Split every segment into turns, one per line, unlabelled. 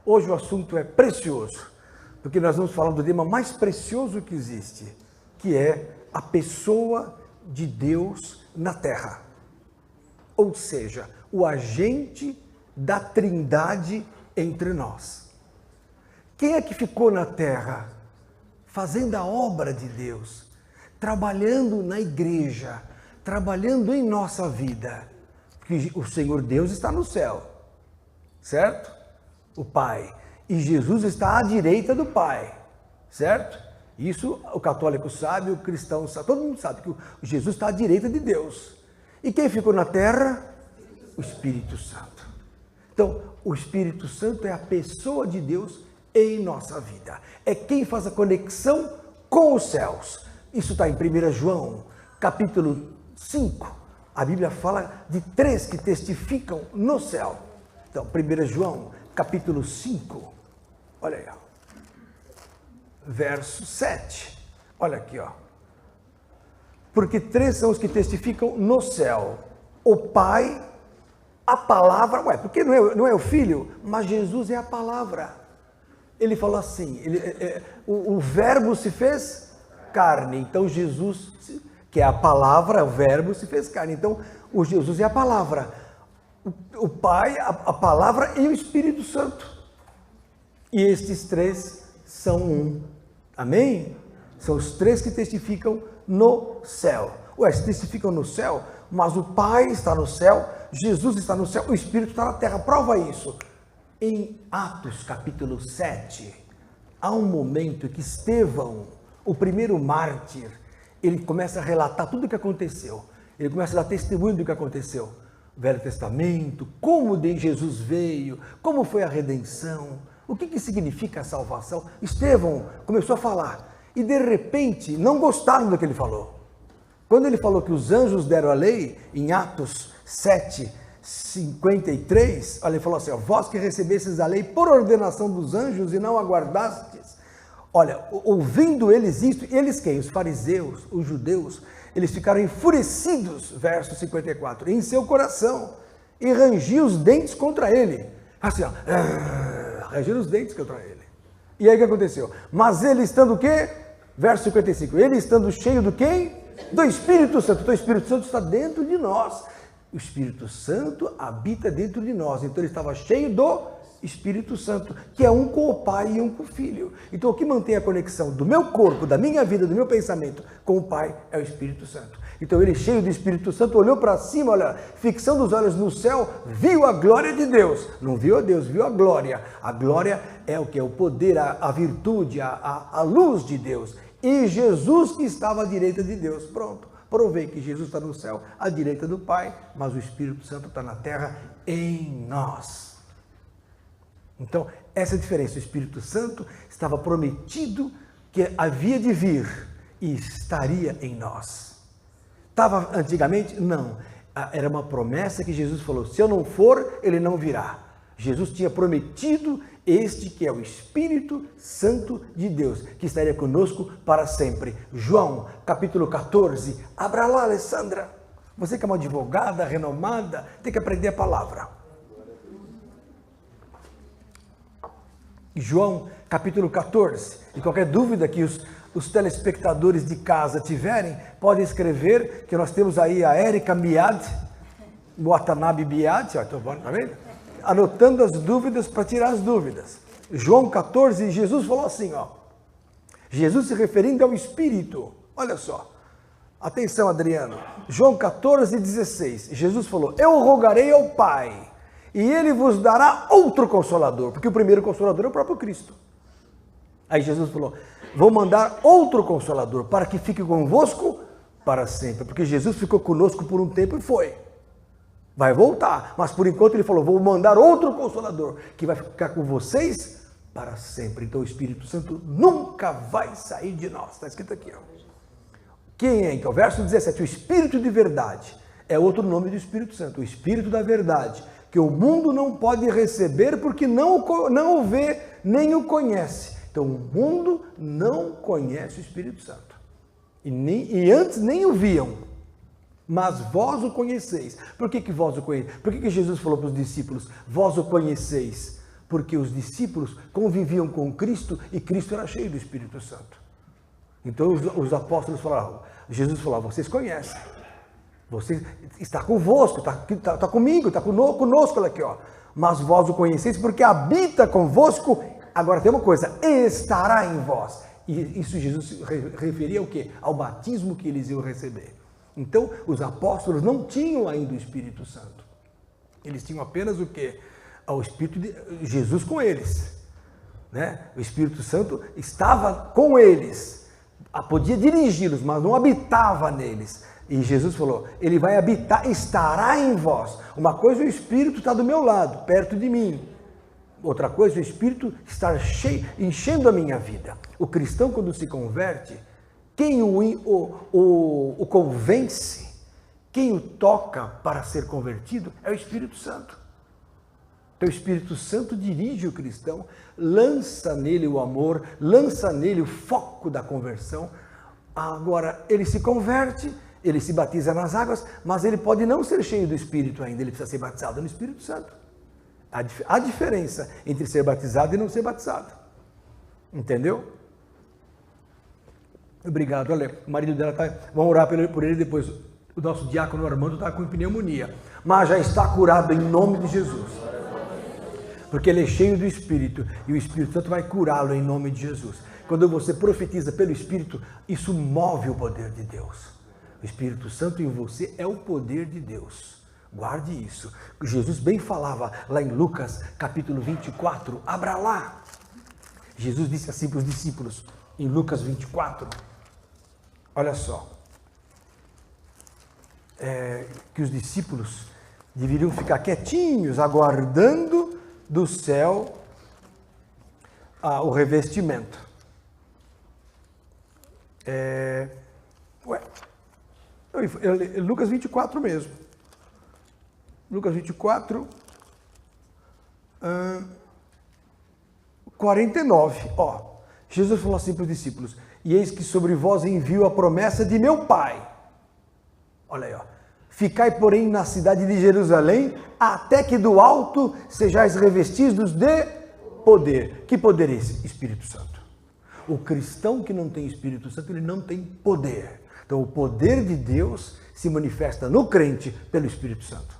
Hoje o assunto é precioso, porque nós vamos falar do tema mais precioso que existe, que é a pessoa de Deus na terra. Ou seja, o agente da Trindade entre nós. Quem é que ficou na terra fazendo a obra de Deus, trabalhando na igreja, trabalhando em nossa vida? Porque o Senhor Deus está no céu, certo? O Pai. E Jesus está à direita do Pai, certo? Isso o católico sabe, o cristão sabe, todo mundo sabe que Jesus está à direita de Deus. E quem ficou na terra? O Espírito Santo. Então, o Espírito Santo é a pessoa de Deus em nossa vida. É quem faz a conexão com os céus. Isso está em 1 João, capítulo 5. A Bíblia fala de 3 que testificam no céu. Então, 1 João, capítulo 5. Olha aí, ó. Verso 7. Olha aqui, ó. Porque 3 são os que testificam no céu. O Pai, a palavra, porque não é o Filho, mas Jesus é a palavra. Ele falou assim, o verbo se fez carne, então Jesus, que é a palavra, o verbo se fez carne, então o Jesus é a palavra, o Pai, a palavra e o Espírito Santo. E estes 3 são um, amém? São os 3 que testificam no céu. Se testificam no céu, mas o Pai está no céu, Jesus está no céu, o Espírito está na terra, prova isso. Em Atos capítulo 7, há um momento que Estevão, o primeiro mártir, ele começa a relatar tudo o que aconteceu. Ele começa a dar testemunho do que aconteceu. O Velho Testamento, como Jesus veio, como foi a redenção, o que significa a salvação. Estevão começou a falar e de repente não gostaram do que ele falou. Quando ele falou que os anjos deram a lei, em Atos 7, 53, olha, ele falou assim, ó, vós que recebestes a lei por ordenação dos anjos e não aguardastes. Olha, ouvindo eles isto, eles quem? Os fariseus, os judeus, eles ficaram enfurecidos, verso 54, em seu coração, e rangiam os dentes contra ele. Assim, ó, rangiram os dentes contra ele. E aí o que aconteceu? Mas ele estando o quê? Verso 55, ele estando cheio do quê? Do Espírito Santo. Então o Espírito Santo está dentro de nós. O Espírito Santo habita dentro de nós. Então ele estava cheio do Espírito Santo, que é um com o Pai e um com o Filho. Então o que mantém a conexão do meu corpo, da minha vida, do meu pensamento com o Pai é o Espírito Santo. Então ele, cheio do Espírito Santo, olhou para cima, olha, fixando os olhos no céu, viu a glória de Deus. Não viu a Deus, viu a glória. A glória é o que? É o poder, a virtude, a luz de Deus. E Jesus que estava à direita de Deus. Pronto. Provei que Jesus está no céu, à direita do Pai, mas o Espírito Santo está na terra em nós. Então, essa é a diferença. O Espírito Santo estava prometido que havia de vir e estaria em nós. Estava antigamente? Não. Era uma promessa que Jesus falou, se eu não for, ele não virá. Jesus tinha prometido este que é o Espírito Santo de Deus, que estaria conosco para sempre. João, capítulo 14. Abra lá, Alessandra. Você que é uma advogada renomada, tem que aprender a palavra. João, capítulo 14. E qualquer dúvida que os telespectadores de casa tiverem, podem escrever, que nós temos aí a Érica Miad, Watanabe Biad, tá vendo? Anotando as dúvidas para tirar as dúvidas. João 14, Jesus falou assim, ó. Jesus se referindo ao Espírito. Olha só. Atenção, Adriano. João 14, 16. Jesus falou, eu rogarei ao Pai, e Ele vos dará outro Consolador, porque o primeiro Consolador é o próprio Cristo. Aí Jesus falou, vou mandar outro Consolador, para que fique convosco para sempre, porque Jesus ficou conosco por um tempo e foi. Vai voltar, mas por enquanto ele falou, vou mandar outro Consolador, que vai ficar com vocês para sempre. Então o Espírito Santo nunca vai sair de nós. Está escrito aqui, ó. Quem é então? Verso 17, o Espírito de verdade é outro nome do Espírito Santo, o Espírito da verdade, que o mundo não pode receber porque não o vê nem o conhece. Então o mundo não conhece o Espírito Santo. E antes nem o viam. Mas vós o conheceis. Por que vós o conheceis? Por que Jesus falou para os discípulos, vós o conheceis? Porque os discípulos conviviam com Cristo e Cristo era cheio do Espírito Santo. Então os apóstolos falavam, Jesus falava, vocês conhecem, você está convosco, está comigo, está conosco, olha aqui, ó. Mas vós o conheceis porque habita convosco. Agora tem uma coisa, estará em vós. E isso Jesus se referia ao quê? Ao batismo que eles iam receber. Então os apóstolos não tinham ainda o Espírito Santo. Eles tinham apenas o quê? O Espírito de Jesus com eles. Né? O Espírito Santo estava com eles. Podia dirigi-los, mas não habitava neles. E Jesus falou, ele vai habitar, estará em vós. Uma coisa, o Espírito está do meu lado, perto de mim. Outra coisa, o Espírito está enchendo a minha vida. O cristão, quando se converte, quem o convence, quem o toca para ser convertido é o Espírito Santo. Então o Espírito Santo dirige o cristão, lança nele o amor, lança nele o foco da conversão. Agora, ele se converte, ele se batiza nas águas, mas ele pode não ser cheio do Espírito ainda, ele precisa ser batizado no Espírito Santo. Há diferença entre ser batizado e não ser batizado. Entendeu? Obrigado. Olha, o marido dela está... Vamos orar por ele depois. O nosso diácono Armando está com pneumonia, mas já está curado em nome de Jesus. Porque ele é cheio do Espírito e o Espírito Santo vai curá-lo em nome de Jesus. Quando você profetiza pelo Espírito, isso move o poder de Deus. O Espírito Santo em você é o poder de Deus. Guarde isso. Jesus bem falava lá em Lucas capítulo 24, abra lá. Jesus disse assim para os discípulos, em Lucas 24, olha só, que os discípulos deveriam ficar quietinhos, aguardando do céu o revestimento. Lucas 24 mesmo. Lucas 24, 49. Ó, Jesus falou assim para os discípulos, e eis que sobre vós envio a promessa de meu Pai. Olha aí, ó. Ficai, porém, na cidade de Jerusalém, até que do alto sejais revestidos de poder. Que poder é esse? Espírito Santo. O cristão que não tem Espírito Santo, ele não tem poder. Então, o poder de Deus se manifesta no crente pelo Espírito Santo.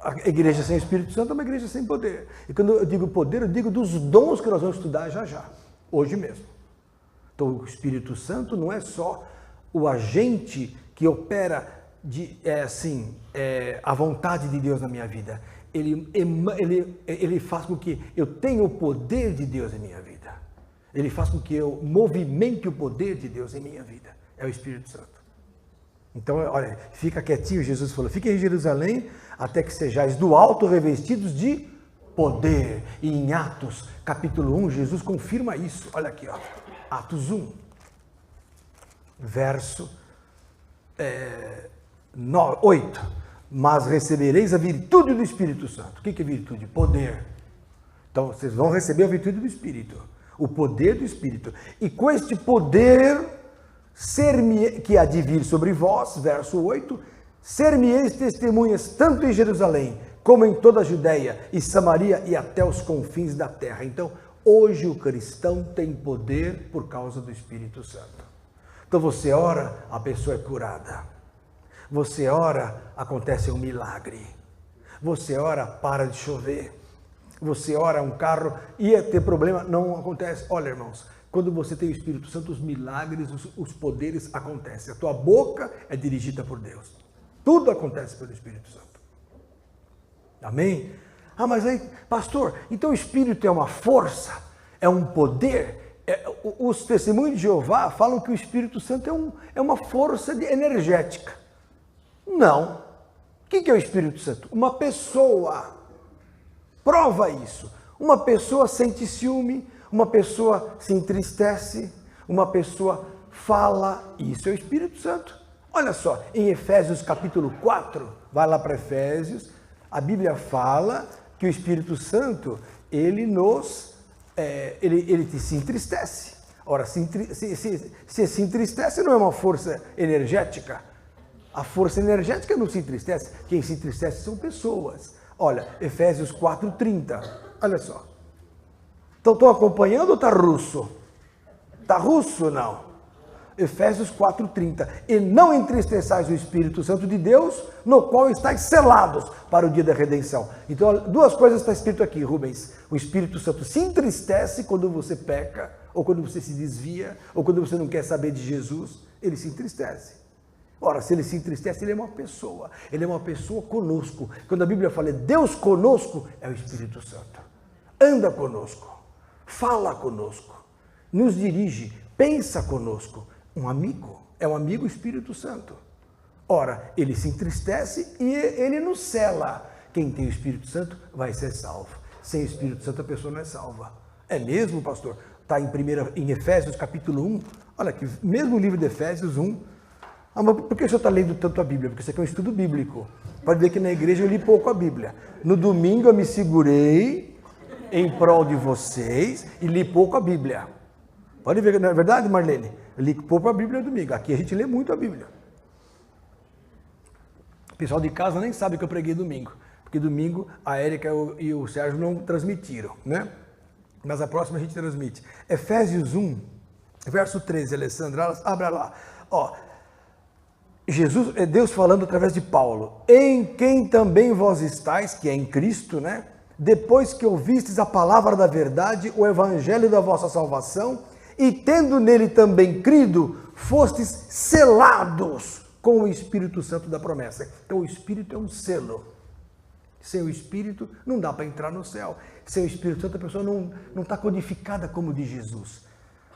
A igreja sem Espírito Santo é uma igreja sem poder. E quando eu digo poder, eu digo dos dons que nós vamos estudar já, hoje mesmo. Então, o Espírito Santo não é só o agente que opera a vontade de Deus na minha vida. Ele faz com que eu tenha o poder de Deus em minha vida. Ele faz com que eu movimente o poder de Deus em minha vida. É o Espírito Santo. Então, olha, fica quietinho, Jesus falou, fiquem em Jerusalém até que sejais do alto revestidos de poder. E em Atos, capítulo 1, Jesus confirma isso. Olha aqui, ó, Atos 1, verso 8. Mas recebereis a virtude do Espírito Santo. O que é virtude? Poder. Então, vocês vão receber a virtude do Espírito. O poder do Espírito. E com este poder... que há de vir sobre vós, verso 8, ser-me-eis testemunhas tanto em Jerusalém, como em toda a Judéia e Samaria e até os confins da terra. Então, hoje o cristão tem poder por causa do Espírito Santo. Então você ora, a pessoa é curada. Você ora, acontece um milagre. Você ora, para de chover. Você ora, um carro ia ter problema, não acontece. Olha, irmãos, quando você tem o Espírito Santo, os milagres, os poderes acontecem. A tua boca é dirigida por Deus. Tudo acontece pelo Espírito Santo. Amém? Ah, mas aí, pastor, então o Espírito é uma força, é um poder. Os testemunhos de Jeová falam que o Espírito Santo é uma força energética. Não. O que é o Espírito Santo? Uma pessoa. Prova isso. Uma pessoa sente ciúme, uma pessoa se entristece, uma pessoa fala, isso é o Espírito Santo. Olha só, em Efésios capítulo 4, vai lá para Efésios, a Bíblia fala que o Espírito Santo, ele se entristece. Ora, se entristece não é uma força energética. A força energética não se entristece, quem se entristece são pessoas. Olha, Efésios 4:30. Olha só. Então, estão acompanhando ou está russo? Está russo ou não? Efésios 4:30. E não entristeçais o Espírito Santo de Deus, no qual estáis selados para o dia da redenção. Então, duas coisas está escrito aqui, Rubens. O Espírito Santo se entristece quando você peca, ou quando você se desvia, ou quando você não quer saber de Jesus, ele se entristece. Ora, se ele se entristece, ele é uma pessoa. Ele é uma pessoa conosco. Quando a Bíblia fala Deus conosco, é o Espírito Santo. Anda conosco, fala conosco, nos dirige, pensa conosco. Um amigo, é um amigo Espírito Santo. Ora, ele se entristece e ele nos cela. Quem tem o Espírito Santo vai ser salvo. Sem o Espírito Santo a pessoa não é salva. É mesmo, pastor? Está em Efésios capítulo 1. Olha aqui, mesmo livro de Efésios 1. Ah, mas por que o senhor está lendo tanto a Bíblia? Porque isso aqui é um estudo bíblico. Pode ver que na igreja eu li pouco a Bíblia. No domingo eu me segurei em prol de vocês e li pouco a Bíblia. Pode ver, não é verdade, Marlene? Eu li pouco a Bíblia no domingo. Aqui a gente lê muito a Bíblia. O pessoal de casa nem sabe que eu preguei domingo. Porque domingo a Érica e o Sérgio não transmitiram, né? Mas a próxima a gente transmite. Efésios 1, verso 13, Alessandra, abra lá. Ó, Jesus, é Deus falando através de Paulo. Em quem também vós estáis, que é em Cristo, né? Depois que ouvistes a palavra da verdade, o evangelho da vossa salvação, e tendo nele também crido, fostes selados com o Espírito Santo da promessa. Então o Espírito é um selo. Sem o Espírito não dá para entrar no céu. Sem o Espírito Santo a pessoa não está codificada como de Jesus.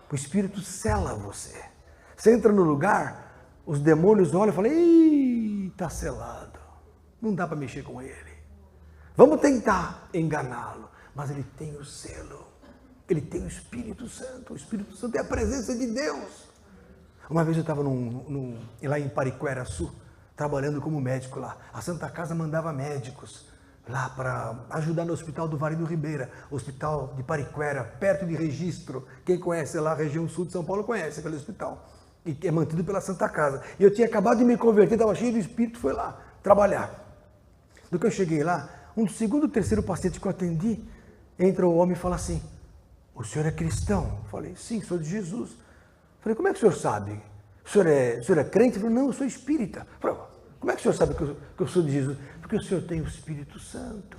O Espírito sela você. Você entra no lugar, os demônios olham e falam, ih, está selado. Não dá para mexer com ele. Vamos tentar enganá-lo. Mas ele tem o selo. Ele tem o Espírito Santo. O Espírito Santo é a presença de Deus. Uma vez eu estava lá em Pariquera Sul, trabalhando como médico lá. A Santa Casa mandava médicos lá para ajudar no Hospital do Vale do Ribeira, Hospital de Pariquera, perto de Registro. Quem conhece lá a região sul de São Paulo conhece aquele hospital. E que é mantido pela Santa Casa. E eu tinha acabado de me converter, estava cheio de espírito, fui lá trabalhar. Do que eu cheguei lá, um segundo, terceiro paciente que eu atendi, entra o homem e fala assim, o senhor é cristão? Eu falei, sim, sou de Jesus. Eu falei, como é que o senhor sabe? O senhor é crente? Ele falou, não, eu sou espírita. Eu falei, como é que o senhor sabe que eu sou de Jesus? Porque o senhor tem o Espírito Santo.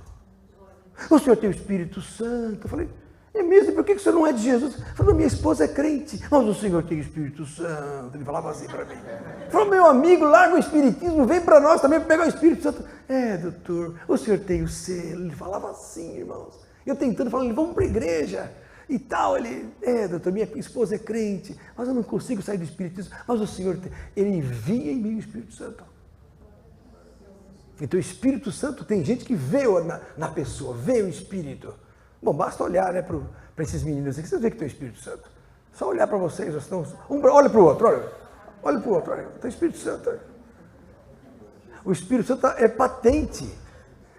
O senhor tem o Espírito Santo. Eu falei, é mesmo? Por que o senhor não é de Jesus? Ele falou, minha esposa é crente. Mas o senhor tem o Espírito Santo. Ele falava assim para mim. Ele falou, meu amigo, larga o espiritismo, vem para nós também pegar o Espírito Santo. É, doutor, o senhor tem o selo. Ele falava assim, irmãos. Eu tentando, falando, vamos para a igreja. E tal, ele, doutor, minha esposa é crente, mas eu não consigo sair do espiritismo, mas o Senhor, ele envia em mim o Espírito Santo. Então o Espírito Santo, tem gente que vê na pessoa, vê o Espírito. Bom, basta olhar, né, para esses meninos aqui, vocês veem que tem o Espírito Santo. Só olhar para vocês, olha para o outro, olha para o outro, olha, tem o Espírito Santo. Olha. O Espírito Santo é patente,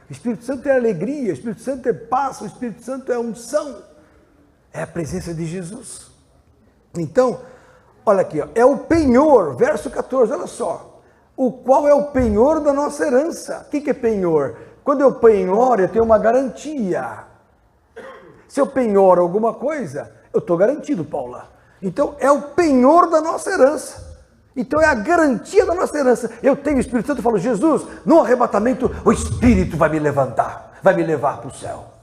o Espírito Santo é alegria, o Espírito Santo é paz, o Espírito Santo é unção. É a presença de Jesus. Então, olha aqui, ó, é o penhor, verso 14, olha só. O qual é o penhor da nossa herança. O que é penhor? Quando eu penhoro, eu tenho uma garantia. Se eu penhoro alguma coisa, eu estou garantido, Paula. Então, é o penhor da nossa herança. Então, é a garantia da nossa herança. Eu tenho o Espírito Santo, eu falo, Jesus, no arrebatamento, o Espírito vai me levantar, vai me levar para o céu.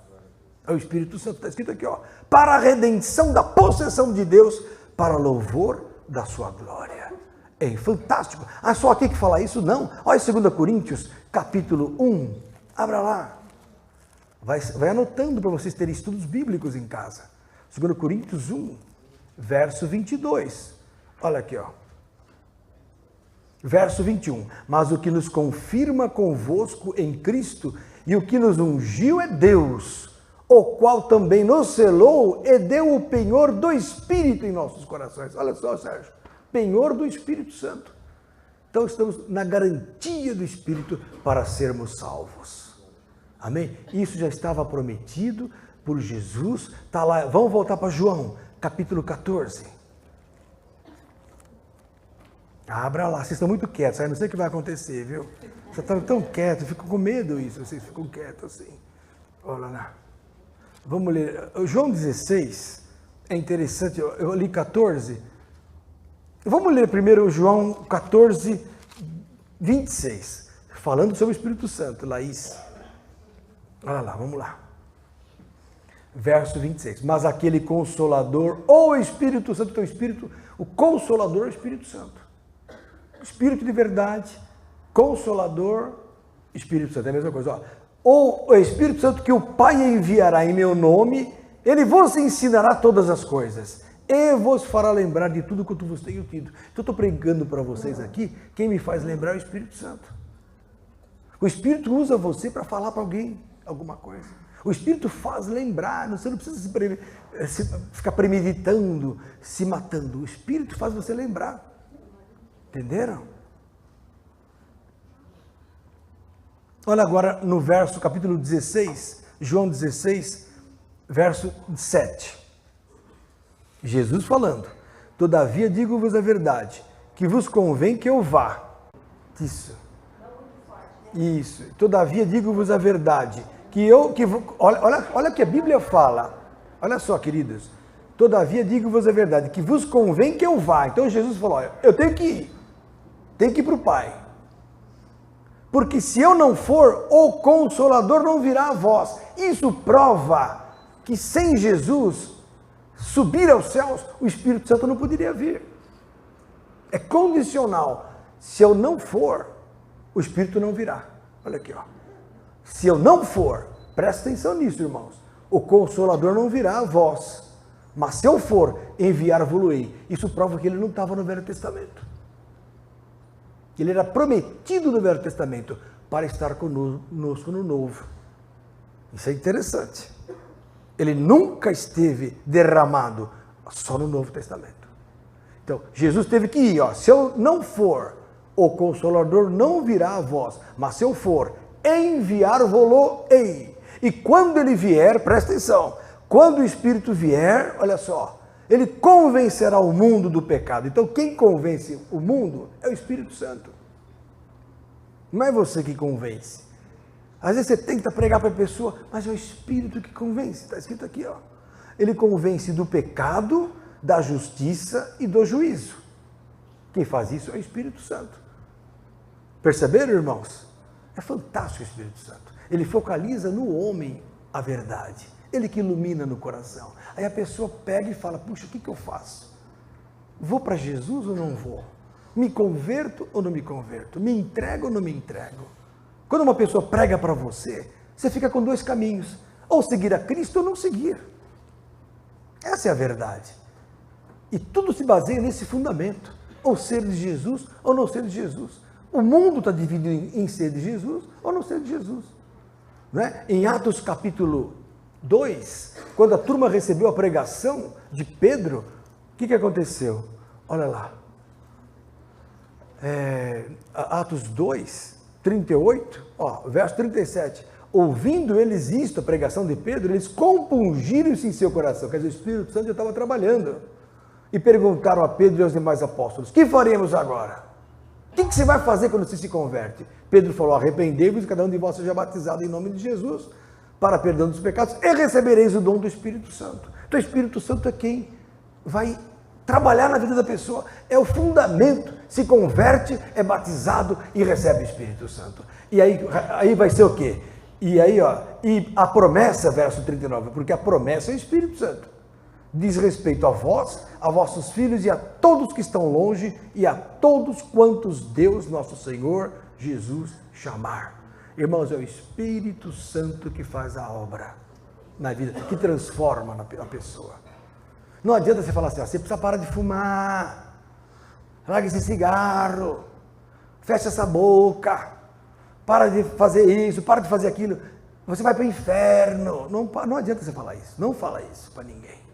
É o Espírito Santo, está escrito aqui, ó, para a redenção da possessão de Deus, para louvor da sua glória. É fantástico. Ah, só aqui que fala isso? Não. Olha 2 Coríntios, capítulo 1. Abra lá. Vai anotando para vocês terem estudos bíblicos em casa. 2 Coríntios 1, verso 22. Olha aqui, ó. Verso 21. Mas o que nos confirma convosco em Cristo e o que nos ungiu é Deus, o qual também nos selou e deu o penhor do Espírito em nossos corações. Olha só, Sérgio, penhor do Espírito Santo. Então estamos na garantia do Espírito para sermos salvos. Amém? Isso já estava prometido por Jesus. Está lá, vamos voltar para João, capítulo 14. Abra lá, vocês estão muito quietos, aí não sei o que vai acontecer, viu? Você está tão quieto, eu fico com medo isso, vocês ficam quietos assim. Olha lá. Vamos ler. João 16, é interessante, eu li 14. Vamos ler primeiro João 14, 26. Falando sobre o Espírito Santo, Laís. Olha lá, vamos lá. Verso 26. Mas aquele Consolador, ou Espírito Santo, teu Espírito, o Consolador é o Espírito Santo. Espírito de verdade, Consolador, Espírito Santo, é a mesma coisa. Ó. Ou o Espírito Santo que o Pai enviará em meu nome, ele vos ensinará todas as coisas e vos fará lembrar de tudo quanto vos tenho tido. Então eu estou pregando para vocês aqui, quem me faz lembrar é o Espírito Santo. O Espírito usa você para falar para alguém alguma coisa. O Espírito faz lembrar, você não precisa ficar premeditando, se matando. O Espírito faz você lembrar. Entenderam? Olha agora no verso, capítulo 16, João 16, verso 7. Jesus falando, todavia digo-vos a verdade, que vos convém que eu vá. Isso. Todavia digo-vos a verdade, olha o que a Bíblia fala. Olha só, queridos. Todavia digo-vos a verdade, que vos convém que eu vá. Então Jesus falou, olha, eu tenho que ir. Tenho que ir para o Pai. Porque se eu não for, o Consolador não virá a vós. Isso prova que sem Jesus subir aos céus, o Espírito Santo não poderia vir. É condicional. Se eu não for, o Espírito não virá. Olha aqui, ó. Se eu não for, presta atenção nisso, irmãos. O Consolador não virá a vós. Mas se eu for, enviar-vos-ei. Isso prova que ele não estava no Velho Testamento. Ele era prometido no Velho Testamento para estar conosco no Novo. Isso é interessante. Ele nunca esteve derramado só no Novo Testamento. Então, Jesus teve que ir. Ó, se eu não for, o Consolador não virá a vós. Mas se eu for, enviar-vos-ei. E quando ele vier, presta atenção. Quando o Espírito vier, olha só. Ele convencerá o mundo do pecado. Então, quem convence o mundo é o Espírito Santo. Não é você que convence. Às vezes você tenta pregar para a pessoa, mas é o Espírito que convence. Está escrito aqui, ó. Ele convence do pecado, da justiça e do juízo. Quem faz isso é o Espírito Santo. Perceberam, irmãos? É fantástico o Espírito Santo. Ele focaliza no homem a verdade. Ele que ilumina no coração. Aí a pessoa pega e fala, puxa, o que eu faço? Vou para Jesus ou não vou? Me converto ou não me converto? Me entrego ou não me entrego? Quando uma pessoa prega para você, você fica com dois caminhos. Ou seguir a Cristo ou não seguir. Essa é a verdade. E tudo se baseia nesse fundamento. Ou ser de Jesus ou não ser de Jesus. O mundo está dividido em ser de Jesus ou não ser de Jesus. Não é? Em Atos capítulo 2, quando a turma recebeu a pregação de Pedro, o que aconteceu? Olha lá. Atos 2, 38, verso 37. Ouvindo eles isto, a pregação de Pedro, eles compungiram-se em seu coração. Quer dizer, o Espírito Santo já estava trabalhando. E perguntaram a Pedro e aos demais apóstolos, que faremos agora? O que você vai fazer quando você se converte? Pedro falou, arrependei-vos e cada um de vós seja batizado em nome de Jesus, para perdão dos pecados, e recebereis o dom do Espírito Santo. Então o Espírito Santo é quem vai trabalhar na vida da pessoa, é o fundamento, se converte, é batizado e recebe o Espírito Santo. E aí vai ser o quê? E aí, e a promessa, verso 39, porque a promessa é o Espírito Santo. Diz respeito a vós, a vossos filhos e a todos que estão longe e a todos quantos Deus, nosso Senhor, Jesus, chamar. Irmãos, é o Espírito Santo que faz a obra na vida, que transforma a pessoa. Não adianta você falar assim, você precisa parar de fumar, larga esse cigarro, fecha essa boca, para de fazer isso, para de fazer aquilo, você vai para o inferno. Não adianta você falar isso, não fala isso para ninguém.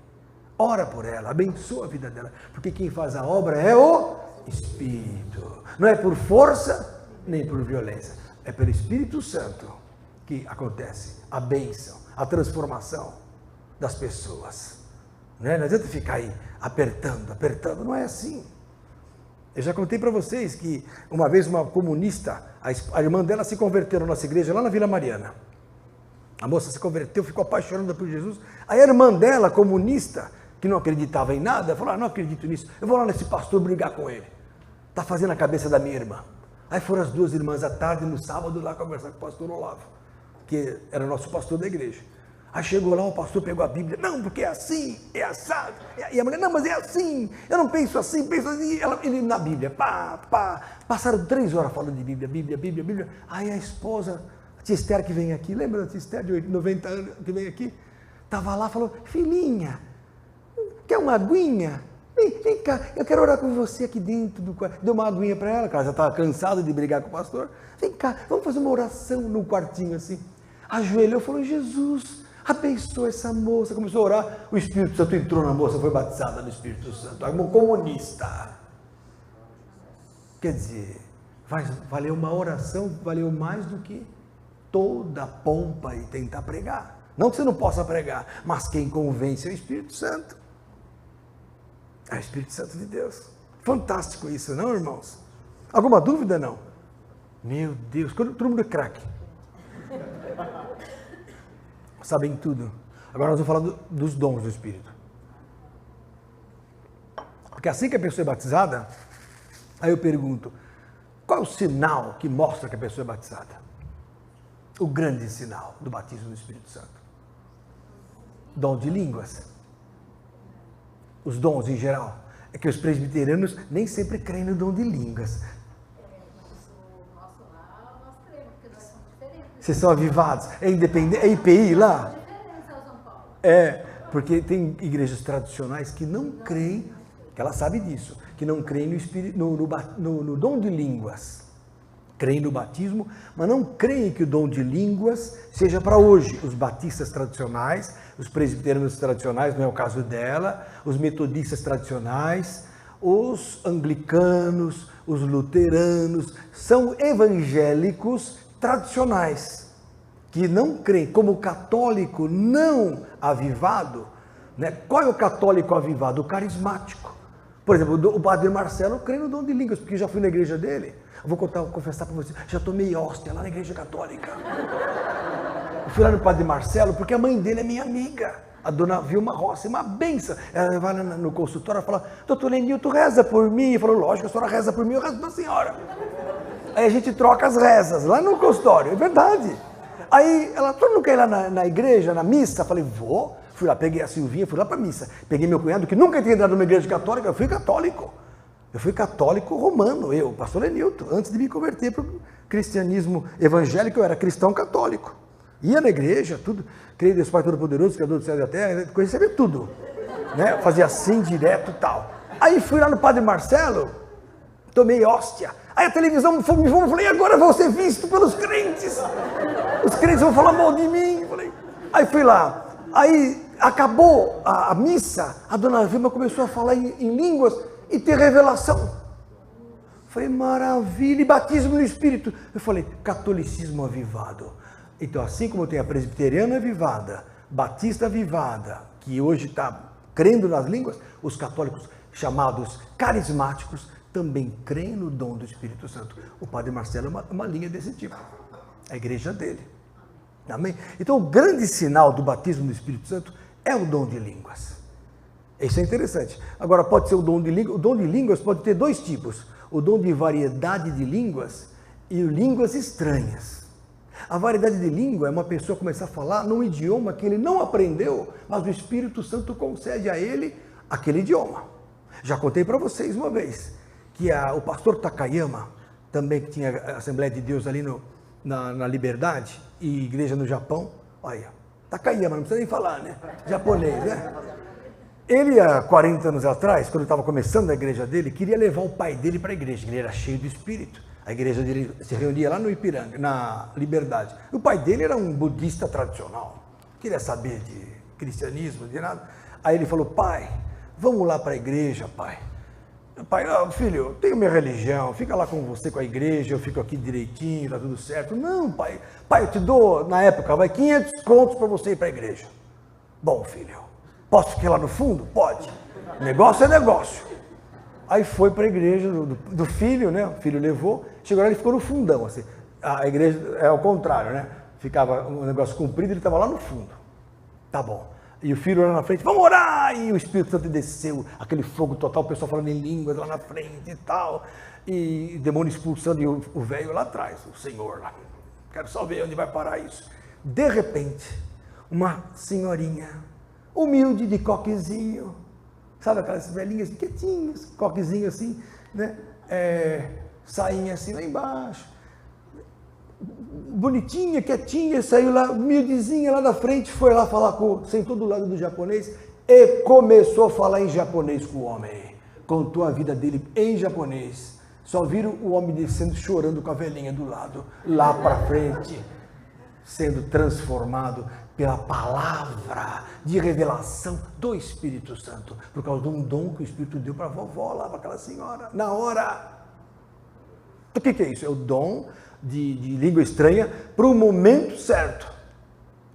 Ora por ela, abençoa a vida dela, porque quem faz a obra é o Espírito. Não é por força, nem por violência. É pelo Espírito Santo que acontece a bênção, a transformação das pessoas. Não adianta ficar aí apertando, não é assim. Eu já contei para vocês que uma vez uma comunista, a irmã dela se converteu na nossa igreja lá na Vila Mariana. A moça se converteu, ficou apaixonada por Jesus. Aí a irmã dela, comunista, que não acreditava em nada, falou, não acredito nisso, eu vou lá nesse pastor brigar com ele. Está fazendo a cabeça da minha irmã. Aí foram as duas irmãs à tarde, no sábado, lá conversar com o pastor Olavo, que era o nosso pastor da igreja. Aí chegou lá, o pastor pegou a Bíblia, não, porque é assim, é assado. E a mulher, não, mas é assim, eu não penso assim, penso assim. Ele na Bíblia, passaram 3 horas falando de Bíblia. Aí a esposa, a tia Esther que vem aqui, lembra da tia Esther de 90 anos que vem aqui? Estava lá, falou, filhinha, quer uma aguinha? Vem cá, eu quero orar com você aqui dentro do quarto. Deu uma aguinha para ela, ela já estava cansada de brigar com o pastor. Vem cá, vamos fazer uma oração no quartinho assim. Ajoelhou e falou, Jesus, abençoa essa moça. Começou a orar, o Espírito Santo entrou na moça, foi batizada no Espírito Santo. Uma comunista. Quer dizer, valeu uma oração, valeu mais do que toda a pompa e tentar pregar. Não que você não possa pregar, mas quem convence é o Espírito Santo. É o Espírito Santo de Deus. Fantástico isso, não, irmãos? Alguma dúvida, não? Meu Deus, todo mundo é craque. Sabem tudo. Agora nós vamos falar dos dons do Espírito. Porque assim que a pessoa é batizada, aí eu pergunto, qual é o sinal que mostra que a pessoa é batizada? O grande sinal do batismo do Espírito Santo. Dom de línguas. Os dons em geral. É que os presbiterianos nem sempre creem no dom de línguas. Vocês são avivados? É independente? É IPI lá? É, porque tem igrejas tradicionais que não creem, que ela sabe disso, que não creem no dom de línguas. Creem no batismo, mas não creem que o dom de línguas seja para hoje. Os batistas tradicionais, os presbiterianos tradicionais, não é o caso dela, os metodistas tradicionais, os anglicanos, os luteranos, são evangélicos tradicionais, que não creem, como o católico não avivado, né? Qual é o católico avivado? O carismático. Por exemplo, o padre Marcelo crê no dom de línguas, porque já fui na igreja dele. Eu vou confessar para você, já tomei hóstia lá na igreja católica. Eu fui lá no padre Marcelo, porque a mãe dele é minha amiga, a dona Vilma Rossi, uma benção. Ela vai no consultório e fala, doutor Lenilton, reza por mim. Eu falo, lógico, a senhora reza por mim, eu rezo da senhora. Aí a gente troca as rezas lá no consultório, é verdade. Aí ela, todo mundo quer ir lá na igreja, na missa? Eu falei, vou. Fui lá, peguei a Silvinha, fui lá para a missa. Peguei meu cunhado, que nunca tinha entrado numa igreja católica, eu fui católico. Eu fui católico romano, eu, pastor Lenilton, antes de me converter para o cristianismo evangélico, eu era cristão católico. Ia na igreja, tudo, creio em Deus Pai Todo-Poderoso, Criador do céu e da terra, conhecia tudo. Né? Fazia assim, direto e tal. Aí fui lá no padre Marcelo, tomei hóstia. Aí a televisão me falou, e agora vou ser visto pelos crentes. Os crentes vão falar mal de mim. Aí fui lá. Aí acabou a missa, a dona Vilma começou a falar em línguas e ter revelação. Falei, maravilha, e batismo no Espírito. Eu falei, catolicismo avivado. Então, assim como tem a presbiteriana avivada, batista avivada, que hoje está crendo nas línguas, os católicos chamados carismáticos também creem no dom do Espírito Santo. O padre Marcelo é uma linha desse tipo, a igreja dele. Amém? Então, o grande sinal do batismo do Espírito Santo é o dom de línguas. Isso é interessante. Agora, pode ser o dom de línguas. O dom de línguas pode ter 2 tipos. O dom de variedade de línguas e línguas estranhas. A variedade de língua é uma pessoa começar a falar num idioma que ele não aprendeu, mas o Espírito Santo concede a ele aquele idioma. Já contei para vocês uma vez que o pastor Takayama, também que tinha a Assembleia de Deus ali na Liberdade, e igreja no Japão, olha, Takayama, não precisa nem falar, né? Japonês, né? Ele, há 40 anos atrás, quando estava começando a igreja dele, queria levar o pai dele para a igreja, ele era cheio do Espírito. A igreja dele se reunia lá no Ipiranga, na Liberdade. O pai dele era um budista tradicional, queria saber de cristianismo, de nada. Aí ele falou, pai, vamos lá para a igreja, pai. Pai, filho, eu tenho minha religião, fica lá com você, com a igreja, eu fico aqui direitinho, tá tudo certo. Não, pai, eu te dou, na época, vai 500 contos para você ir para a igreja. Bom, filho, posso ficar lá no fundo? Pode. Negócio é negócio. Aí foi para a igreja do filho, né? O filho levou, chegou lá, ele ficou no fundão, assim. A igreja é ao contrário, né? Ficava um negócio comprido, ele estava lá no fundo. Tá bom. E o filho lá na frente, vamos orar! E o Espírito Santo desceu, aquele fogo total, o pessoal falando em línguas lá na frente e tal. E o demônio expulsando, e o velho lá atrás, o Senhor lá. Quero só ver onde vai parar isso. De repente, uma senhorinha, humilde, de coquezinho, sabe aquelas velhinhas quietinhas, coquezinho assim, né? Sainha assim lá embaixo, bonitinha, quietinha, saiu lá, humildezinha lá na frente, foi lá falar sentou do lado do japonês e começou a falar em japonês com o homem. Contou a vida dele em japonês. Só viram o homem descendo, chorando com a velhinha do lado, lá para frente, sendo transformado pela palavra de revelação do Espírito Santo, por causa de um dom que o Espírito deu para a vovó lá, para aquela senhora, na hora. O que é isso? É o dom de língua estranha para o momento certo.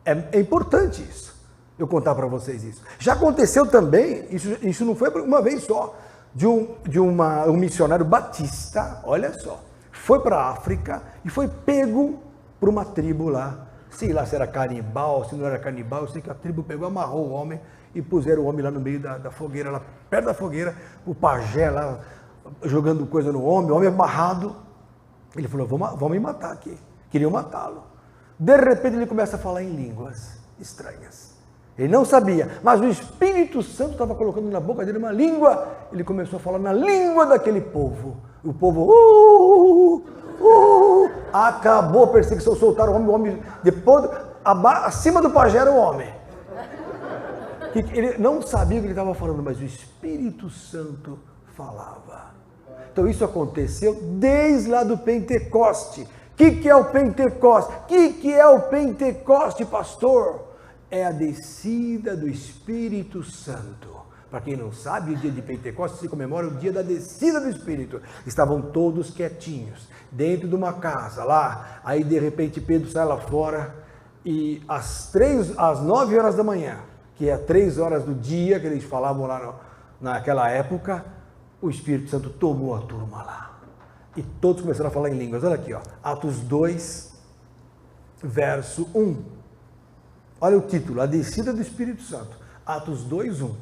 É importante isso, eu contar para vocês isso. Já aconteceu também, isso não foi uma vez só, de um missionário batista, olha só, foi para a África e foi pego por uma tribo lá, sei lá se era canibal, se não era canibal, eu sei que a tribo pegou, amarrou o homem e puseram o homem lá no meio da fogueira, lá perto da fogueira, o pajé lá jogando coisa no homem, o homem amarrado. Ele falou, vão me matar aqui, queriam matá-lo. De repente ele começa a falar em línguas estranhas. Ele não sabia, mas o Espírito Santo estava colocando na boca dele uma língua. Ele começou a falar na língua daquele povo. O povo, acabou a perseguição, soltaram o homem, depois, acima do pajé era o homem. Ele não sabia o que ele estava falando, mas o Espírito Santo falava. Então isso aconteceu desde lá do Pentecoste. O que é o Pentecoste? O que é o Pentecoste, pastor? É a descida do Espírito Santo. Para quem não sabe, o dia de Pentecostes se comemora o dia da descida do Espírito. Estavam todos quietinhos, dentro de uma casa lá. Aí de repente Pedro sai lá fora e às 9 horas da manhã, que é 3 horas do dia que eles falavam lá naquela época, o Espírito Santo tomou a turma lá. E todos começaram a falar em línguas. Olha aqui, ó, Atos 2, verso 1. Olha o título, a descida do Espírito Santo. Atos 2, 1.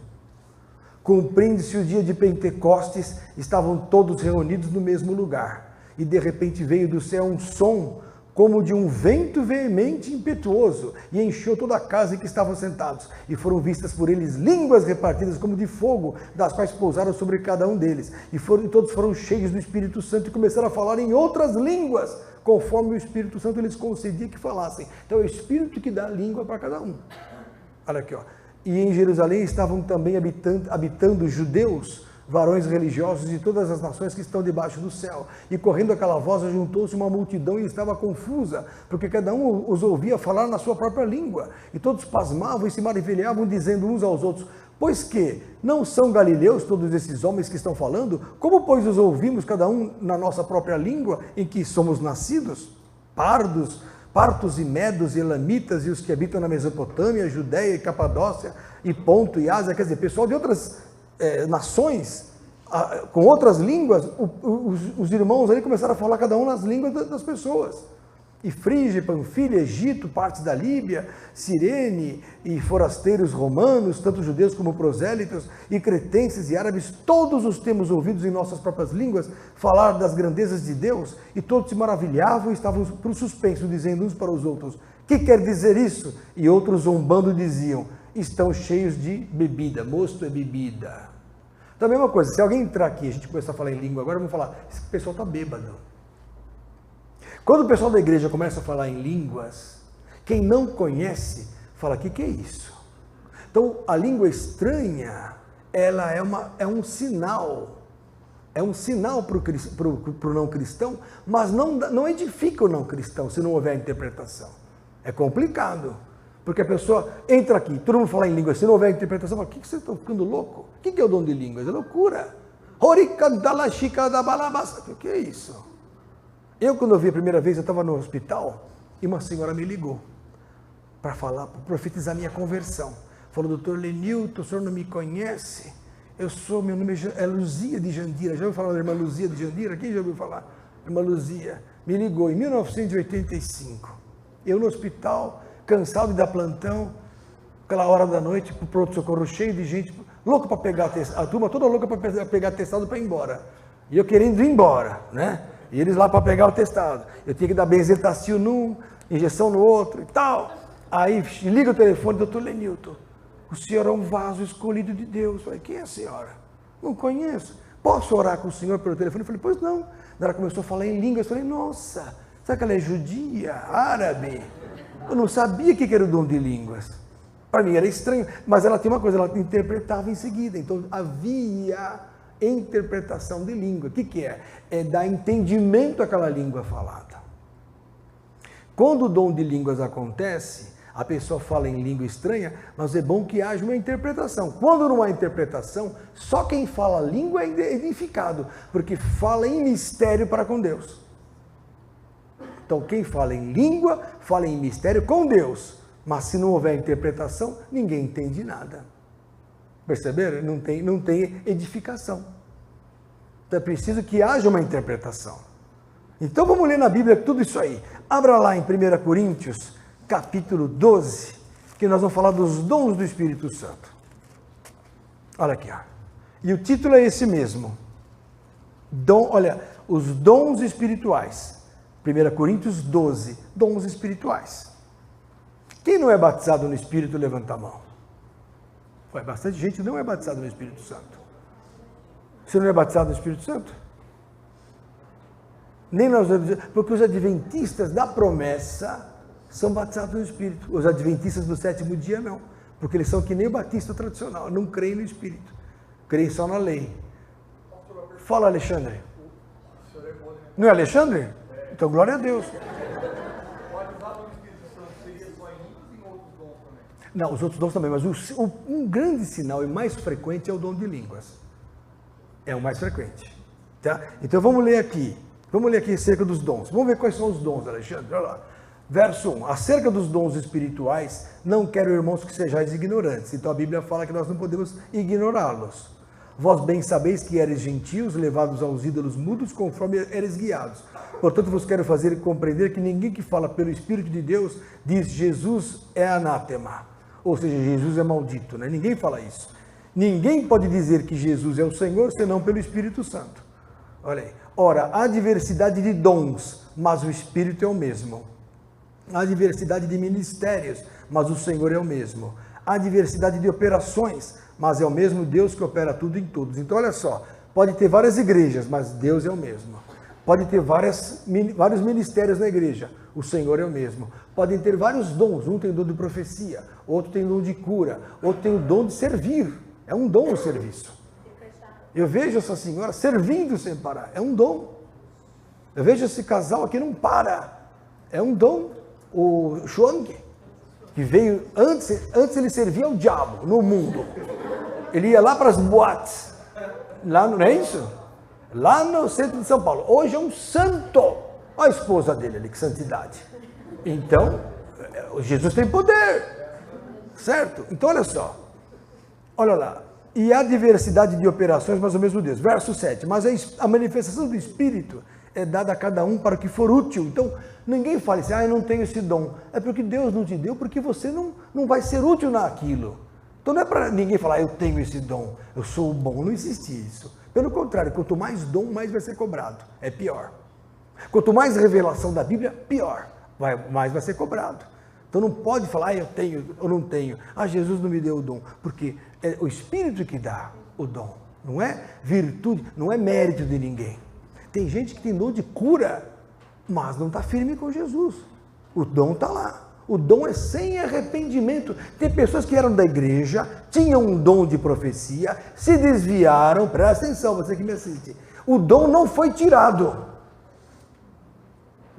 Cumprindo-se o dia de Pentecostes, estavam todos reunidos no mesmo lugar. E de repente veio do céu um som, como de um vento veemente e impetuoso, e encheu toda a casa em que estavam sentados. E foram vistas por eles línguas repartidas como de fogo, das quais pousaram sobre cada um deles. E todos foram cheios do Espírito Santo e começaram a falar em outras línguas, conforme o Espírito Santo lhes concedia que falassem. Então é o Espírito que dá a língua para cada um. Olha aqui, ó. E em Jerusalém estavam também habitando judeus, varões religiosos de todas as nações que estão debaixo do céu. E correndo aquela voz, juntou-se uma multidão e estava confusa, porque cada um os ouvia falar na sua própria língua. E todos pasmavam e se maravilhavam, dizendo uns aos outros, pois que não são galileus todos esses homens que estão falando? Como, pois, os ouvimos cada um na nossa própria língua em que somos nascidos? Partos e medos e elamitas e os que habitam na Mesopotâmia, Judéia e Capadócia e Ponto e Ásia, quer dizer, pessoal de outras nações, com outras línguas, os irmãos ali começaram a falar cada um nas línguas das pessoas. E Frígia, Panfilha, Egito, partes da Líbia, Cirene e forasteiros romanos, tanto judeus como prosélitos, e cretenses e árabes, todos os temos ouvidos em nossas próprias línguas falar das grandezas de Deus, e todos se maravilhavam e estavam por suspenso, dizendo uns para os outros, que quer dizer isso? E outros zombando diziam, estão cheios de bebida, mosto é bebida. Então a mesma coisa, se alguém entrar aqui e a gente começar a falar em língua agora, vamos falar, esse pessoal está bêbado. Quando o pessoal da igreja começa a falar em línguas, quem não conhece, fala, o que é isso? Então, a língua estranha, ela é um sinal para o não cristão, mas não edifica o não cristão, se não houver interpretação. É complicado, porque a pessoa entra aqui, todo mundo fala em línguas, se não houver interpretação, fala, o que vocês estão ficando louco? O que é o dom de línguas? É loucura. O que é isso? Eu, quando eu vi a primeira vez, eu estava no hospital e uma senhora me ligou para falar, para profetizar minha conversão. Falou, doutor Lenilton, o senhor não me conhece? Meu nome é Luzia de Jandira. Já ouviu falar da irmã Luzia de Jandira? Quem já ouviu falar? Irmã Luzia me ligou em 1985. Eu no hospital, cansado de dar plantão, aquela hora da noite, pro pronto-socorro cheio de gente, louco para pegar a turma toda louca para pegar atestado para ir embora. E eu querendo ir embora, né? E eles lá para pegar o atestado. Eu tinha que dar benzetacil num, injeção no outro e tal. Aí liga o telefone, doutor Lenilton. O senhor é um vaso escolhido de Deus. Eu falei, quem é a senhora? Não conheço. Posso orar com o senhor pelo telefone? Eu falei, pois não. Ela começou a falar em línguas. Eu falei, nossa, será que ela é judia, árabe? Eu não sabia que era o dom de línguas. Para mim era estranho, mas ela tinha uma coisa, ela interpretava em seguida. Então havia interpretação de língua. O que é? É dar entendimento àquela língua falada. Quando o dom de línguas acontece, a pessoa fala em língua estranha, mas é bom que haja uma interpretação. Quando não há interpretação, só quem fala língua é edificado, porque fala em mistério para com Deus. Então quem fala em língua, fala em mistério com Deus. Mas se não houver interpretação, ninguém entende nada. Perceberam? Não tem edificação. Então é preciso que haja uma interpretação. Então vamos ler na Bíblia tudo isso aí. Abra lá em 1 Coríntios, capítulo 12, que nós vamos falar dos dons do Espírito Santo. Olha aqui, ó. E o título é esse mesmo. Olha, os dons espirituais. 1 Coríntios 12, dons espirituais. Quem não é batizado no Espírito, levanta a mão. Bastante gente não é batizada no Espírito Santo. Você não é batizado no Espírito Santo? Nem nós, porque os adventistas da promessa são batizados no Espírito. Os adventistas do sétimo dia não, porque eles são que nem o batista tradicional, não creem no Espírito, creem só na lei. Fala, Alexandre. Não é Alexandre? Então glória a Deus. Não, os outros dons também, mas um grande sinal e mais frequente é o dom de línguas. É o mais frequente. Tá? Então vamos ler aqui acerca dos dons. Vamos ver quais são os dons, Alexandre. Olha lá. Verso 1. Acerca dos dons espirituais, não quero, irmãos, que sejais ignorantes. Então a Bíblia fala que nós não podemos ignorá-los. Vós bem sabeis que eres gentios, levados aos ídolos mudos, conforme eres guiados. Portanto, vos quero fazer compreender que ninguém que fala pelo Espírito de Deus diz Jesus é anátema. Ou seja, Jesus é maldito, né? Ninguém fala isso. Ninguém pode dizer que Jesus é o Senhor, senão pelo Espírito Santo. Olha aí. Ora, há diversidade de dons, mas o Espírito é o mesmo. Há diversidade de ministérios, mas o Senhor é o mesmo. Há diversidade de operações, mas é o mesmo Deus que opera tudo em todos. Então, olha só, pode ter várias igrejas, mas Deus é o mesmo. Pode ter vários ministérios na igreja, o Senhor é o mesmo. Podem ter vários dons, um tem o dom de profecia, outro tem o dom de cura, outro tem o dom de servir. É um dom o serviço. Eu vejo essa senhora servindo sem parar, é um dom. Eu vejo esse casal aqui não para, é um dom. O Chuang, que veio antes ele servia ao diabo no mundo. Ele ia lá para as boates, lá, não é isso? Lá no centro de São Paulo. Hoje é um santo. Olha a esposa dele ali, que santidade. Então, Jesus tem poder, certo? Então, olha só. Olha lá. E há diversidade de operações, mas o mesmo Deus. Verso 7. Mas a manifestação do Espírito é dada a cada um para o que for útil. Então, ninguém fala assim, eu não tenho esse dom. É porque Deus não te deu, porque você não vai ser útil naquilo. Então, não é para ninguém falar, eu tenho esse dom, eu sou o bom. Não existe isso. Pelo contrário, quanto mais dom, mais vai ser cobrado. É pior. Quanto mais revelação da Bíblia, pior. Mais vai ser cobrado. Então não pode falar, eu tenho ou não tenho. Jesus não me deu o dom. Porque é o Espírito que dá o dom. Não é virtude, não é mérito de ninguém. Tem gente que tem dom de cura, mas não está firme com Jesus. O dom está lá. O dom é sem arrependimento. Tem pessoas que eram da igreja, tinham um dom de profecia, se desviaram, presta atenção, você que me assiste. O dom não foi tirado.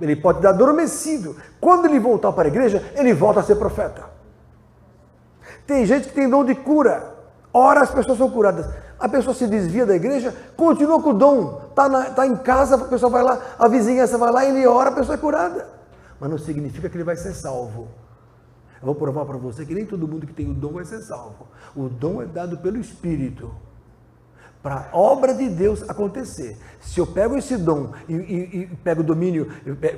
Ele pode estar adormecido. Quando ele voltar para a igreja, ele volta a ser profeta. Tem gente que tem dom de cura. Ora, as pessoas são curadas. A pessoa se desvia da igreja, continua com o dom. Está em casa, a pessoa vai lá, a vizinhança vai lá, ele ora, a pessoa é curada. Mas não significa que ele vai ser salvo. Eu vou provar para você que nem todo mundo que tem o dom vai ser salvo. O dom é dado pelo Espírito. para a obra de Deus acontecer. Se eu pego esse dom e pego o domínio,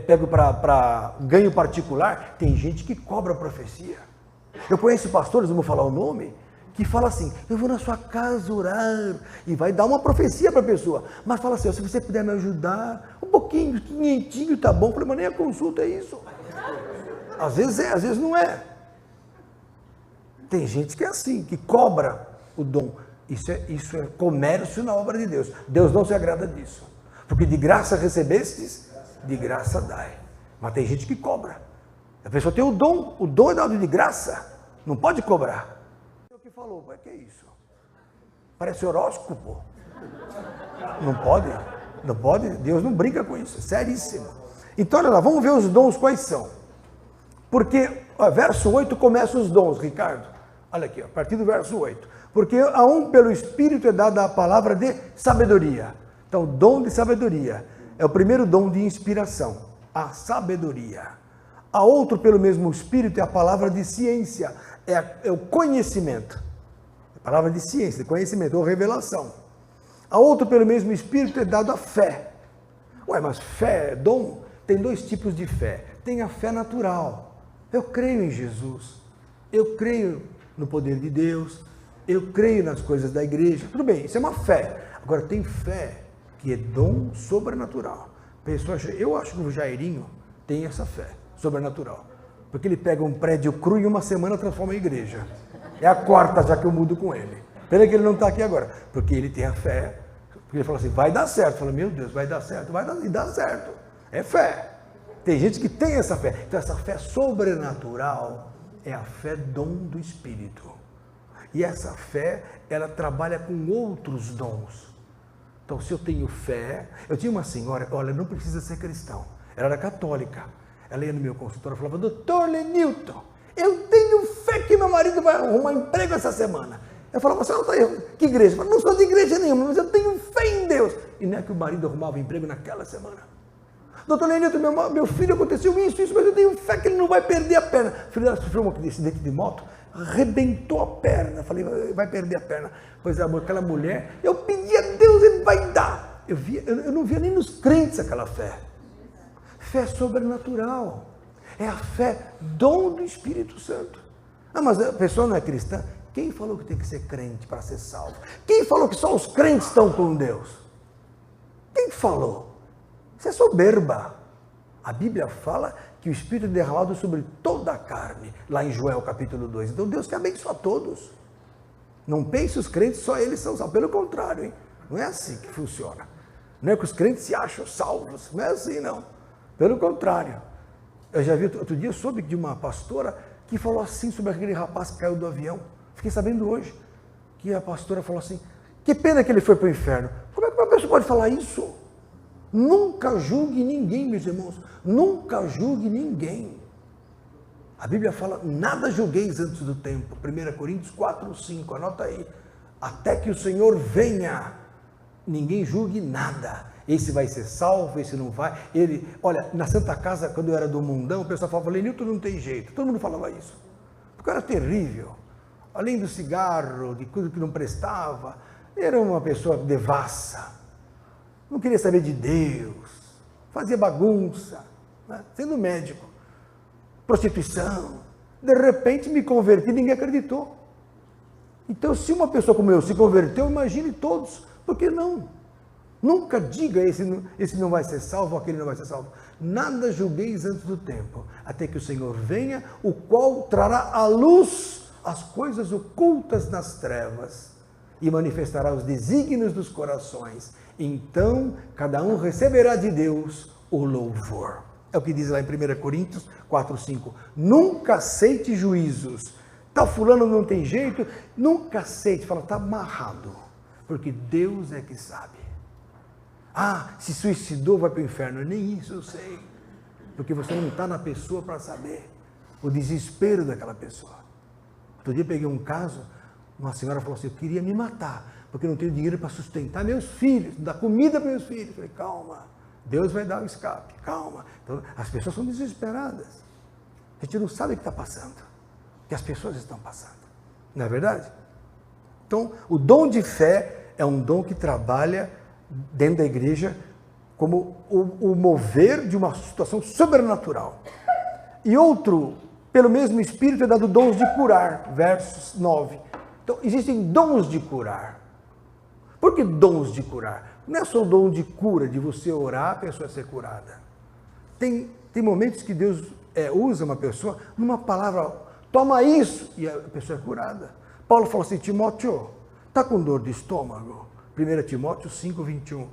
pego para ganho particular, tem gente que cobra a profecia. Eu conheço pastores, não vou falar o nome, que fala assim, eu vou na sua casa orar, e vai dar uma profecia para a pessoa, mas fala assim, se você puder me ajudar, um pouquinho, 500, tá bom. Eu falei, mas nem a consulta é isso. Às vezes é, às vezes não é. Tem gente que é assim, que cobra o dom. Isso é comércio na obra de Deus. Deus não se agrada disso. Porque de graça recebestes, de graça dai. Mas tem gente que cobra. A pessoa tem o dom é dado de graça. Não pode cobrar. O que falou, o que é isso? Parece horóscopo. Não pode. Deus não brinca com isso, é seríssimo. Então, olha lá, vamos ver os dons quais são. Porque, verso 8 começa os dons, Ricardo. Olha aqui, a partir do verso 8. Porque a um pelo Espírito é dada a palavra de sabedoria. Então, dom de sabedoria é o primeiro dom de inspiração, a sabedoria. A outro pelo mesmo Espírito é a palavra de ciência, é o conhecimento. A palavra de ciência, de conhecimento, ou revelação. A outro pelo mesmo Espírito é dado a fé. Ué, mas fé, dom, tem dois tipos de fé. Tem a fé natural. Eu creio em Jesus. Eu creio no poder de Deus. Eu creio nas coisas da igreja. Tudo bem, isso é uma fé. Agora tem fé que é dom sobrenatural. Eu acho que o Jairinho tem essa fé sobrenatural. Porque ele pega um prédio cru e em uma semana transforma em igreja. É a quarta já que eu mudo com ele. Pena que ele não está aqui agora. Porque ele tem a fé. Porque ele fala assim, vai dar certo. Fala, meu Deus, vai dar certo. E dá certo. É fé. Tem gente que tem essa fé. Então essa fé sobrenatural é a fé dom do Espírito. E essa fé, ela trabalha com outros dons. Então, se eu tenho fé... Eu tinha uma senhora, olha, não precisa ser cristão. Ela era católica. Ela ia no meu consultório e falava, doutor Lenilton, eu tenho fé que meu marido vai arrumar emprego essa semana. Eu falava, você não está aí? Que igreja? Eu falava, não sou de igreja nenhuma, mas eu tenho fé em Deus. E não é que o marido arrumava emprego naquela semana. Doutor Lenilton, meu filho aconteceu isso, mas eu tenho fé que ele não vai perder a perna. O filho dela sofreu um acidente de moto, arrebentou a perna. Falei, vai perder a perna. Pois aquela mulher, eu pedi a Deus, ele vai dar. Eu não via nem nos crentes aquela fé. Fé sobrenatural. É a fé, dom do Espírito Santo. Ah, mas a pessoa não é cristã? Quem falou que tem que ser crente para ser salvo? Quem falou que só os crentes estão com Deus? Quem falou? Isso é soberba. A Bíblia fala que o Espírito é derramado sobre toda a carne, lá em Joel capítulo 2. Então Deus quer abençoar todos. Não pense os crentes, só eles são salvos. Pelo contrário, hein? Não é assim que funciona. Não é que os crentes se acham salvos. Não é assim, não. Pelo contrário. Eu já vi, outro dia eu soube de uma pastora que falou assim sobre aquele rapaz que caiu do avião. Fiquei sabendo hoje que a pastora falou assim, que pena que ele foi para o inferno. Como é que uma pessoa pode falar isso? Nunca julgue ninguém, meus irmãos. Nunca julgue ninguém. A Bíblia fala, nada julgueis antes do tempo. 1 Coríntios 4:5, anota aí. Até que o Senhor venha, ninguém julgue nada. Esse vai ser salvo, esse não vai. Olha, na Santa Casa, quando eu era do mundão, o pessoal falava, Lenilton não tem jeito. Todo mundo falava isso. O cara era terrível. Além do cigarro, de coisa que não prestava, era uma pessoa devassa. Não queria saber de Deus. Fazia bagunça, né? Sendo médico. Prostituição. De repente me converti e ninguém acreditou. Então, se uma pessoa como eu se converteu, imagine todos. Por que não? Nunca diga esse não vai ser salvo, aquele não vai ser salvo. Nada julgueis antes do tempo, até que o Senhor venha, o qual trará à luz as coisas ocultas nas trevas e manifestará os desígnios dos corações. Então, cada um receberá de Deus o louvor. É o que diz lá em 1 Coríntios 4:5. Nunca aceite juízos. Tal fulano não tem jeito, nunca aceite. Fala, está amarrado, porque Deus é que sabe. Ah, se suicidou, vai para o inferno. Nem isso eu sei, porque você não está na pessoa para saber o desespero daquela pessoa. Outro dia peguei um caso, uma senhora falou assim, eu queria me matar, porque não tenho dinheiro para sustentar meus filhos, dar comida para meus filhos. Eu falei, calma, Deus vai dar o escape, calma. Então, as pessoas são desesperadas. A gente não sabe o que está passando, o que as pessoas estão passando. Não é verdade? Então, o dom de fé é um dom que trabalha dentro da igreja como o mover de uma situação sobrenatural. E outro, pelo mesmo Espírito, é dado dons de curar, versos 9. Então, existem dons de curar. Por que dons de curar? Não é só o dom de cura, de você orar, a pessoa ser curada. Tem momentos que Deus usa uma pessoa numa palavra, toma isso, e a pessoa é curada. Paulo falou assim, Timóteo, está com dor de estômago? 1 Timóteo 5, 21.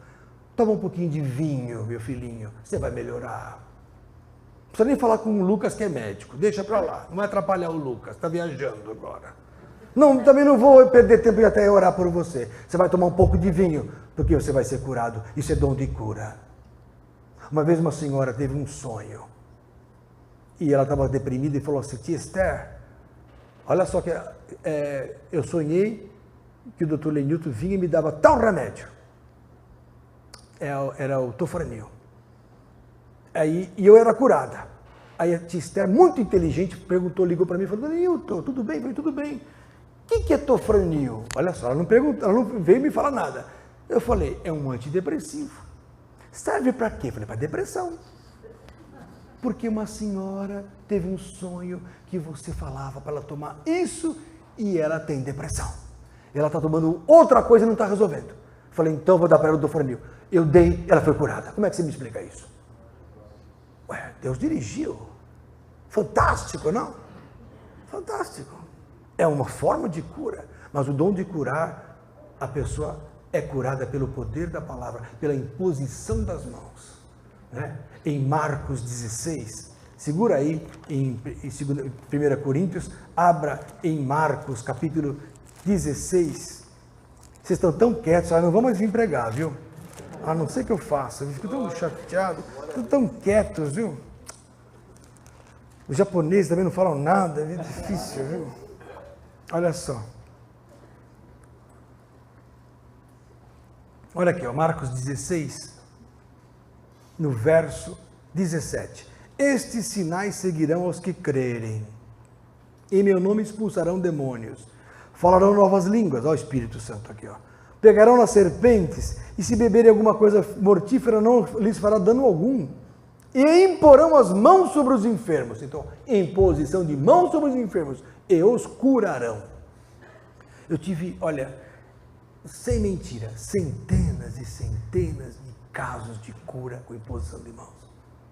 Toma um pouquinho de vinho, meu filhinho, você vai melhorar. Não precisa nem falar com o Lucas, que é médico, deixa para lá, não vai atrapalhar o Lucas, está viajando agora. Não, também não vou perder tempo e até orar por você. Você vai tomar um pouco de vinho, porque você vai ser curado. Isso é dom de cura. Uma vez uma senhora teve um sonho, e ela estava deprimida e falou assim, tia Esther, olha só que eu sonhei que o doutor Lenilton vinha e me dava tal remédio. Era o Tofranil. E eu era curada. Aí a tia Esther, muito inteligente, ligou para mim e falou, Lenilton, tudo bem? Eu falei, tudo bem. O que é Tofranil? Olha só, ela não veio me falar nada. Eu falei, é um antidepressivo. Serve para quê? Eu falei, para depressão. Porque uma senhora teve um sonho que você falava para ela tomar isso e ela tem depressão. Ela está tomando outra coisa e não está resolvendo. Eu falei, então vou dar para ela o Tofranil. Eu dei, ela foi curada. Como é que você me explica isso? Ué, Deus dirigiu. Fantástico, não? Fantástico. É uma forma de cura, mas o dom de curar, a pessoa é curada pelo poder da palavra, pela imposição das mãos. Né? Em Marcos 16, segura aí em 1 Coríntios, abra em Marcos capítulo 16. Vocês estão tão quietos, não vão mais vir pregar, viu? A não ser que eu faça, eu fico tão chateado, estão tão quietos, viu? Os japoneses também não falam nada, é difícil, viu? Olha só. Olha aqui, ó, Marcos 16, no verso 17. Estes sinais seguirão aos que crerem. Em meu nome expulsarão demônios. Falarão novas línguas. Ó o Espírito Santo aqui, ó. Pegarão nas serpentes e se beberem alguma coisa mortífera não lhes fará dano algum. E imporão as mãos sobre os enfermos. Então, imposição de mãos sobre os enfermos. E os curarão. Eu tive, olha, sem mentira, centenas e centenas de casos de cura com imposição de mãos.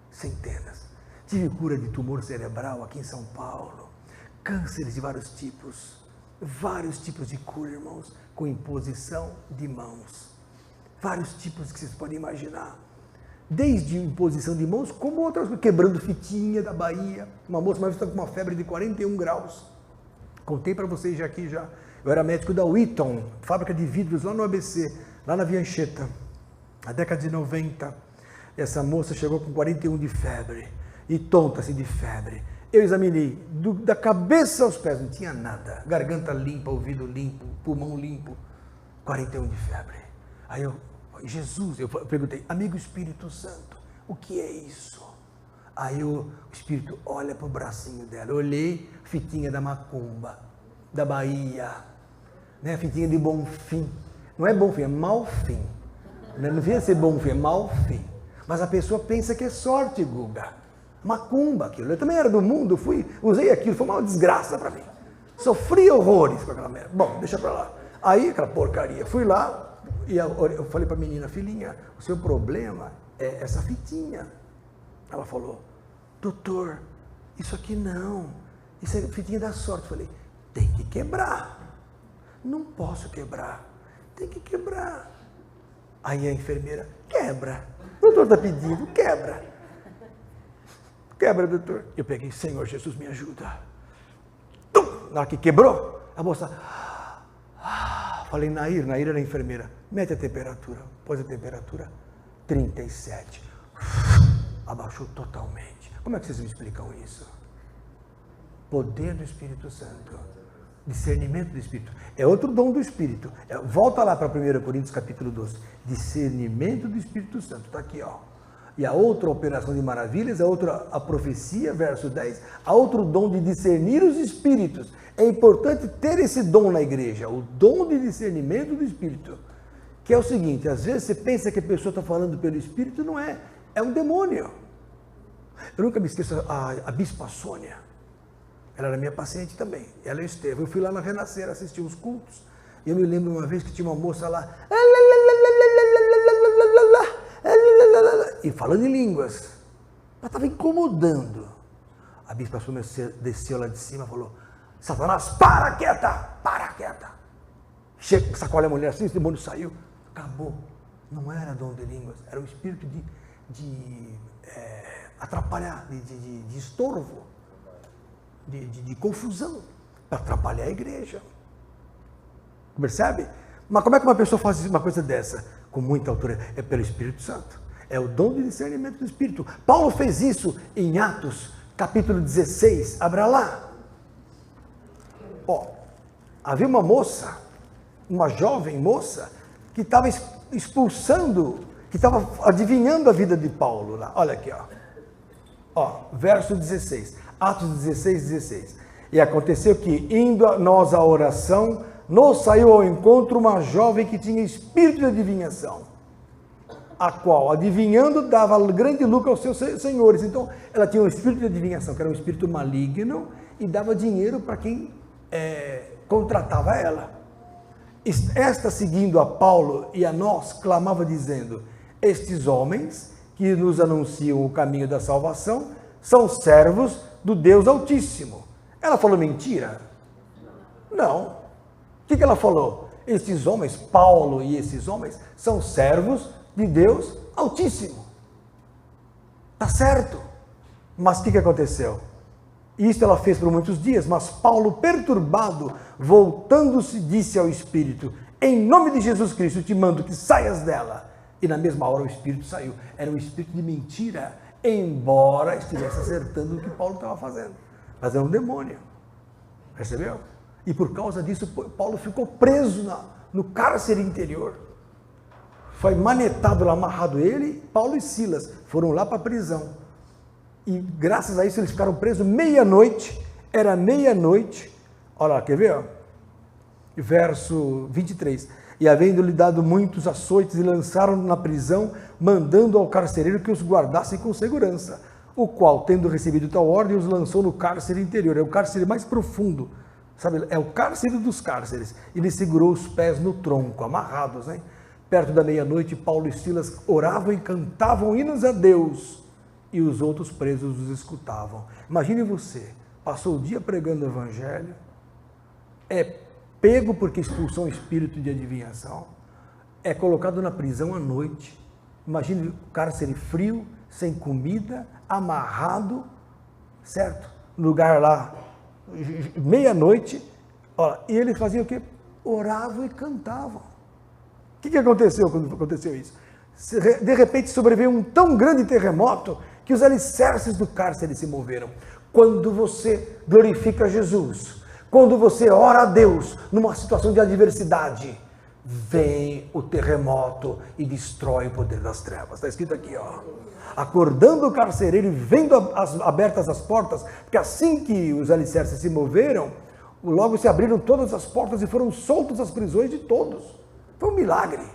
Centenas. Tive cura de tumor cerebral aqui em São Paulo. Cânceres de vários tipos de cura, irmãos, com imposição de mãos. Vários tipos que vocês podem imaginar. Desde imposição de mãos, como outras coisas, quebrando fitinha da Bahia. Uma moça uma vez estava com uma febre de 41 graus. Contei para vocês já aqui já. Eu era médico da Wheaton, fábrica de vidros lá no ABC, lá na Via Anchieta, na década de 90. Essa moça chegou com 41 de febre, e tonta assim de febre. Eu examinei, da cabeça aos pés, não tinha nada. Garganta limpa, ouvido limpo, pulmão limpo, 41 de febre. Aí eu perguntei, amigo Espírito Santo, o que é isso? Aí o Espírito olha para o bracinho dela, eu olhei, fitinha da macumba, da Bahia, né? Fitinha de Bonfim. Não é Bonfim, é Malfim. Não devia ser Bonfim, é Malfim. Mas a pessoa pensa que é sorte, Guga. Macumba, aquilo. Eu também era do mundo, usei aquilo, foi uma desgraça para mim. Sofri horrores com aquela merda. Bom, deixa para lá. Aí, aquela porcaria, fui lá e eu falei para a menina, filhinha, o seu problema é essa fitinha. Ela falou, doutor, isso aqui não, isso é fitinha da sorte. Eu falei, tem que quebrar. Não posso quebrar, tem que quebrar. Aí a enfermeira, quebra. O doutor está pedindo, quebra. Quebra, doutor. Eu peguei, Senhor Jesus, me ajuda. Tum! Na hora que quebrou, a moça, falei, Nair era a enfermeira, mete a temperatura. Pôs a temperatura, 37. Abaixou totalmente. Como é que vocês me explicam isso? Poder do Espírito Santo. Discernimento do Espírito. É outro dom do Espírito. Volta lá para 1 Coríntios capítulo 12. Discernimento do Espírito Santo. Está aqui, ó. E a outra operação de maravilhas, a profecia, verso 10, há outro dom de discernir os espíritos. É importante ter esse dom na igreja, o dom de discernimento do Espírito. Que é o seguinte, às vezes você pensa que a pessoa está falando pelo Espírito, não é. É um demônio. Eu nunca me esqueço, a Bispa Sônia, ela era minha paciente também, ela e o Estevão. Eu fui lá na Renascer assistir uns cultos, e eu me lembro uma vez que tinha uma moça lá, e falando em línguas, ela estava incomodando. A Bispa Sônia desceu lá de cima e falou, Satanás, para quieta. Chega, sacou a mulher assim, esse demônio saiu, acabou. Não era dom de línguas, era um espírito de atrapalhar, de estorvo, de confusão, para atrapalhar a igreja. Percebe? Mas como é que uma pessoa faz uma coisa dessa? Com muita autoridade. É pelo Espírito Santo. É o dom de discernimento do Espírito. Paulo fez isso em Atos, capítulo 16. Abra lá. Havia uma moça, uma jovem moça, que estava expulsando, que estava adivinhando a vida de Paulo lá. Olha aqui, verso 16. Atos 16. E aconteceu que, indo nós à oração, nos saiu ao encontro uma jovem que tinha espírito de adivinhação, a qual, adivinhando, dava grande lucro aos seus senhores. Então, ela tinha um espírito de adivinhação, que era um espírito maligno, e dava dinheiro para quem contratava ela. Esta, seguindo a Paulo e a nós, clamava dizendo, estes homens que nos anunciam o caminho da salvação são servos do Deus Altíssimo. Ela falou mentira? Não. O que ela falou? Estes homens, Paulo e esses homens, são servos de Deus Altíssimo. Está certo. Mas o que aconteceu? Isso ela fez por muitos dias, mas Paulo, perturbado, voltando-se, disse ao Espírito, em nome de Jesus Cristo, te mando que saias dela. E na mesma hora o Espírito saiu. Era um espírito de mentira, embora estivesse acertando o que Paulo estava fazendo. Mas era um demônio. Percebeu? E por causa disso, Paulo ficou preso no cárcere interior. Foi manetado lá, amarrado ele, Paulo e Silas. Foram lá para a prisão. E graças a isso eles ficaram presos meia-noite. Era meia-noite. Olha lá, quer ver? Verso 23. E havendo-lhe dado muitos açoites, e lançaram-no na prisão, mandando ao carcereiro que os guardassem com segurança. O qual, tendo recebido tal ordem, os lançou no cárcere interior. É o cárcere mais profundo. Sabe, é o cárcere dos cárceres. Ele segurou os pés no tronco, amarrados, hein? Perto da meia-noite, Paulo e Silas oravam e cantavam hinos a Deus, e os outros presos os escutavam. Imagine você, passou o dia pregando o evangelho, é pego porque expulsou um espírito de adivinhação, é colocado na prisão à noite. Imagine o cárcere frio, sem comida, amarrado, certo? No lugar lá, meia-noite, e eles faziam o quê? Oravam e cantavam. O que aconteceu quando aconteceu isso? De repente sobreveio um tão grande terremoto que os alicerces do cárcere se moveram. Quando você glorifica Jesus, quando você ora a Deus numa situação de adversidade, vem o terremoto e destrói o poder das trevas. Está escrito aqui, acordando o carcereiro e vendo abertas as portas, porque assim que os alicerces se moveram, logo se abriram todas as portas e foram soltos as prisões de todos. Foi um milagre.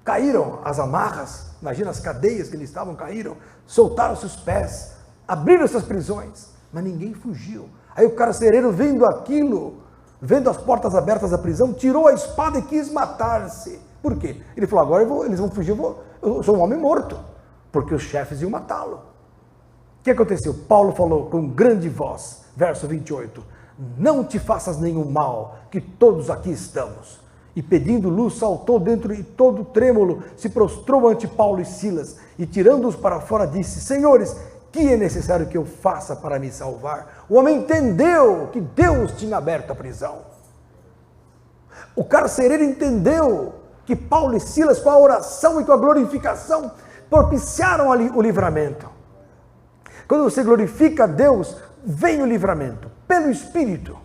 Caíram as amarras, imagina as cadeias que eles estavam, caíram, soltaram-se os pés, abriram essas prisões, mas ninguém fugiu. Aí o carcereiro, vendo aquilo, vendo as portas abertas da prisão, tirou a espada e quis matar-se. Por quê? Ele falou, agora eles vão fugir, eu sou um homem morto, porque os chefes iam matá-lo. O que aconteceu? Paulo falou com grande voz, verso 28, não te faças nenhum mal, que todos aqui estamos. E pedindo luz, saltou dentro e todo trêmulo, se prostrou ante Paulo e Silas, e tirando-os para fora, disse, senhores, que é necessário que eu faça para me salvar? O homem entendeu que Deus tinha aberto a prisão. O carcereiro entendeu que Paulo e Silas, com a oração e com a glorificação, propiciaram ali o livramento. Quando você glorifica a Deus, vem o livramento, pelo Espírito.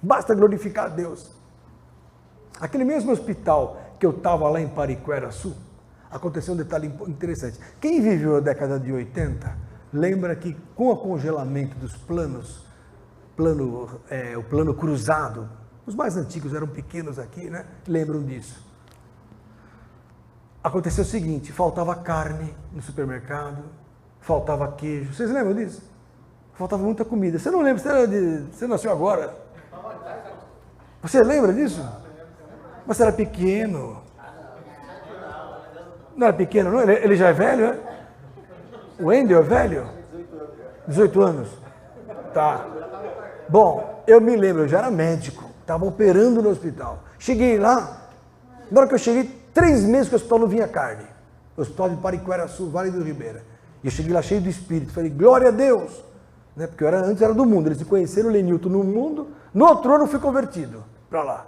Basta glorificar a Deus. Aquele mesmo hospital que eu estava lá em Pariquera-Açu, aconteceu um detalhe interessante. Quem viveu a década de 80, lembra que com o congelamento dos planos, o plano cruzado, os mais antigos eram pequenos aqui, né? Lembram disso. aconteceu o seguinte, faltava carne no supermercado, faltava queijo. Vocês lembram disso? Faltava muita comida. Você não lembra? Você nasceu agora? Você lembra disso? Você era pequeno. Não era pequeno, não? Ele já é velho, é? O Wendel é velho? 18 anos. Tá. Bom, eu me lembro, eu já era médico. Estava operando no hospital. Cheguei lá, na hora que eu cheguei, 3 meses que o hospital não vinha carne. O hospital de Pariquera-Sul, Vale do Ribeira. E eu cheguei lá cheio do Espírito. Falei, glória a Deus! Né? Porque antes era do mundo. Eles se conheceram, o Lenilton no mundo. No outro ano eu fui convertido para lá.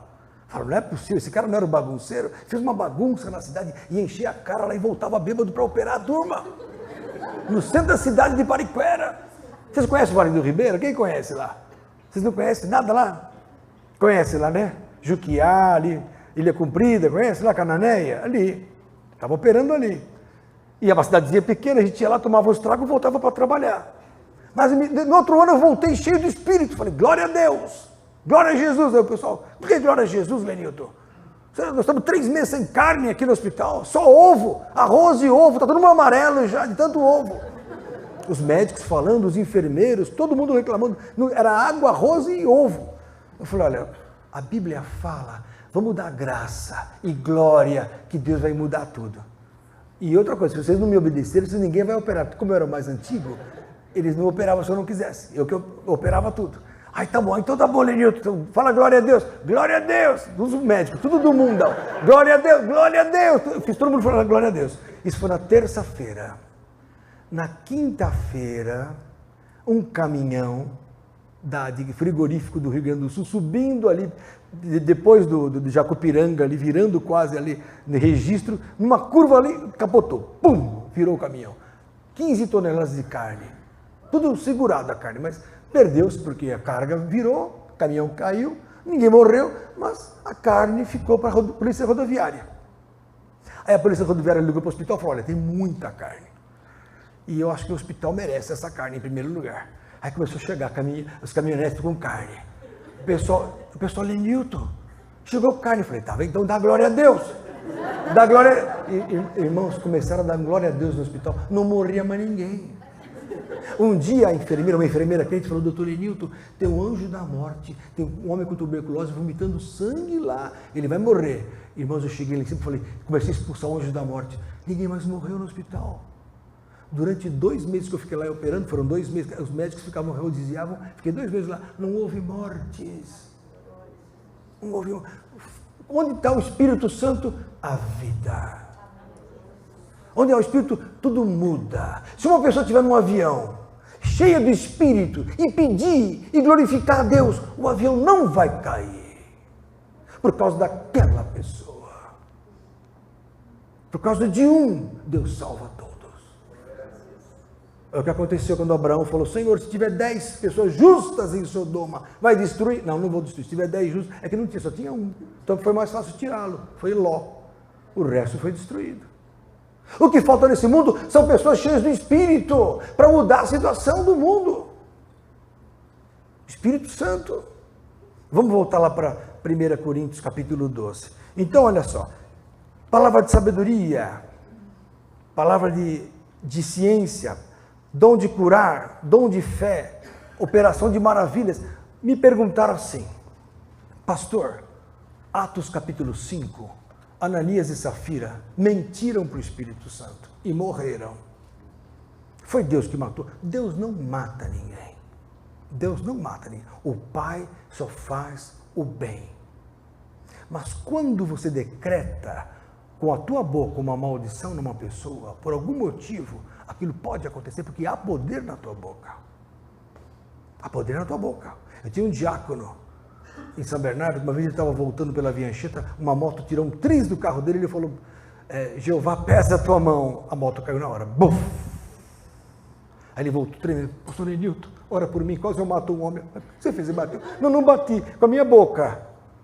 Falaram, não é possível, esse cara não era um bagunceiro. Fez uma bagunça na cidade e enchia a cara lá e voltava bêbado para operar a turma. No centro da cidade de Pariquera. Vocês conhecem o Vale do Ribeira? Quem conhece lá? Vocês não conhecem nada lá? Conhece lá, né? Juquiá, ali, Ilha Comprida, conhece lá? Cananéia? Ali. Estava operando ali. E é uma cidadezinha pequena, a gente ia lá, tomava os tragos e voltava para trabalhar. Mas no outro ano eu voltei cheio de Espírito. Falei, glória a Deus! Glória a Jesus! Aí o pessoal, por que glória a Jesus, Lenilton? Nós estamos 3 meses sem carne aqui no hospital, só ovo, arroz e ovo, está todo mundo amarelo já, de tanto ovo. Os médicos falando, os enfermeiros, todo mundo reclamando, era água, arroz e ovo. Eu falei, olha, a Bíblia fala, vamos dar graça e glória, que Deus vai mudar tudo. E outra coisa, se vocês não me obedecerem, ninguém vai operar. Como eu era o mais antigo, eles não operavam se eu não quisesse, eu que operava tudo. Ai, tá bom, então tá bom, Lenilton, então, fala glória a Deus, glória a Deus, dos médicos, tudo do mundo, glória a Deus, glória a Deus, eu fiz todo mundo falando glória a Deus. Isso foi na terça-feira. Na quinta-feira, um caminhão de frigorífico do Rio Grande do Sul, subindo ali, depois do Jacupiranga, ali, virando quase ali no registro, numa curva ali, capotou, pum, virou o caminhão. 15 toneladas de carne, tudo segurado a carne, mas perdeu-se porque a carga virou, o caminhão caiu, ninguém morreu, mas a carne ficou para a polícia rodoviária. Aí a polícia rodoviária ligou para o hospital e falou, olha, tem muita carne. E eu acho que o hospital merece essa carne em primeiro lugar. Aí começou a chegar os caminhonetes com carne. O pessoal, Lenilton, chegou carne. Eu falei, tá, então dá glória a Deus. Dá glória. Irmãos, começaram a dar glória a Deus no hospital. Não morria mais ninguém. Um dia uma enfermeira crente falou, doutor Lenilton, tem um anjo da morte, tem um homem com tuberculose vomitando sangue lá, ele vai morrer. Irmãos, eu cheguei lá em cima e falei, comecei a expulsar o anjo da morte. Ninguém mais morreu no hospital. Durante 2 meses que eu fiquei lá operando, foram 2 meses, os médicos ficavam rodiziavam, fiquei 2 meses lá, não houve mortes. Não houve. Onde está o Espírito Santo? A vida. Onde é o Espírito, tudo muda. Se uma pessoa estiver num avião, cheia do Espírito, e pedir e glorificar a Deus, o avião não vai cair. Por causa daquela pessoa. Por causa de um, Deus salva todos. É o que aconteceu quando Abraão falou, Senhor, se tiver 10 pessoas justas em Sodoma, vai destruir? Não, não vou destruir. Se tiver 10 justos, é que não tinha, só tinha um. Então foi mais fácil tirá-lo. Foi Ló. O resto foi destruído. O que falta nesse mundo são pessoas cheias do Espírito para mudar a situação do mundo. Espírito Santo. Vamos voltar lá para 1 Coríntios capítulo 12. Então, olha só. Palavra de sabedoria, palavra de ciência, dom de curar, dom de fé, operação de maravilhas. Me perguntaram assim, pastor, Atos capítulo 5, Ananias e Safira mentiram para o Espírito Santo e morreram. Foi Deus que matou. Deus não mata ninguém. Deus não mata ninguém. O Pai só faz o bem. Mas quando você decreta com a tua boca uma maldição numa pessoa, por algum motivo, aquilo pode acontecer porque há poder na tua boca. Há poder na tua boca. Eu tinha um diácono em São Bernardo, uma vez ele estava voltando pela Via Anchieta, uma moto tirou um triz do carro dele, ele falou, Jeová, pesa a tua mão. A moto caiu na hora. Buf! Aí ele voltou tremendo, pastor Lenilton, ora por mim, quase eu mato um homem. O que você fez? Você bateu? Não, não bati, com a minha boca.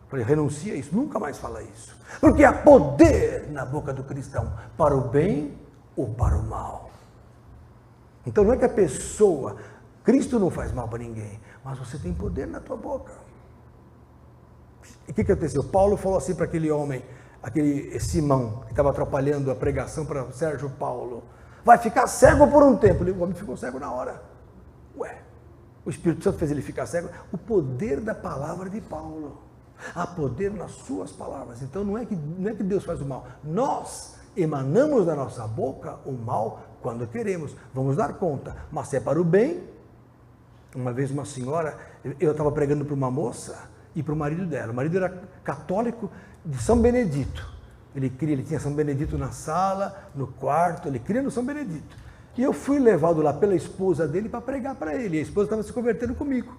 Falei, renuncia a isso, nunca mais fala isso. Porque há poder na boca do cristão, para o bem ou para o mal. Então não é que a pessoa, Cristo não faz mal para ninguém, mas você tem poder na tua boca. E o que aconteceu? Paulo falou assim para aquele homem, aquele Simão, que estava atrapalhando a pregação para Sérgio Paulo, vai ficar cego por um tempo. O homem ficou cego na hora. Ué, o Espírito Santo fez ele ficar cego. O poder da palavra de Paulo. Há poder nas suas palavras. Então não é que Deus faz o mal. Nós emanamos da nossa boca o mal quando queremos. Vamos dar conta. Mas se é para o bem. Uma vez uma senhora, eu estava pregando para uma moça e para o marido dela. O marido era católico de São Benedito. Ele tinha São Benedito na sala, no quarto, ele cria no São Benedito. E eu fui levado lá pela esposa dele para pregar para ele. A esposa estava se convertendo comigo.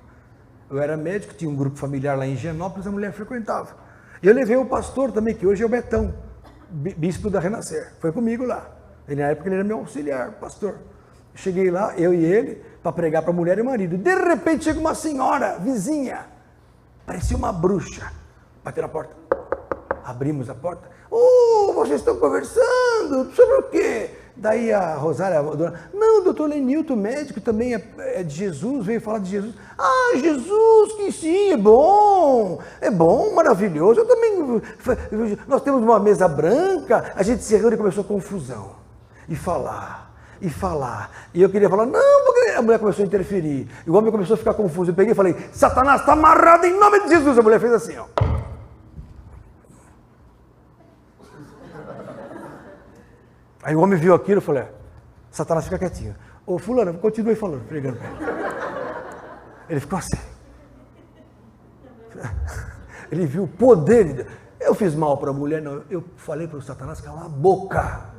Eu era médico, tinha um grupo familiar lá em Higienópolis, a mulher frequentava. E eu levei o pastor também, que hoje é o Betão, bispo da Renascer. Foi comigo lá. Na época ele era meu auxiliar, pastor. Cheguei lá, eu e ele, para pregar para a mulher e o marido. De repente chega uma senhora, vizinha, parecia uma bruxa. Bateu na porta. Abrimos a porta. Vocês estão conversando? Sobre o quê? Daí a Rosária, não, o doutor Lenilton, médico, também é de Jesus, veio falar de Jesus. Ah, Jesus, que sim, é bom, maravilhoso. Eu também, nós temos uma mesa branca, a gente se reúne e começou a confusão. E falar. E eu queria falar, não, porque a mulher começou a interferir. E o homem começou a ficar confuso. Eu peguei e falei, Satanás, está amarrado em nome de Jesus. A mulher fez assim, ó. Aí o homem viu aquilo e falou, Satanás, fica quietinho. Ô fulano, continue falando, pregando para ele. Ele ficou assim. Ele viu o poder de Deus. Eu fiz mal para a mulher, não. Eu falei para o Satanás, calar a boca.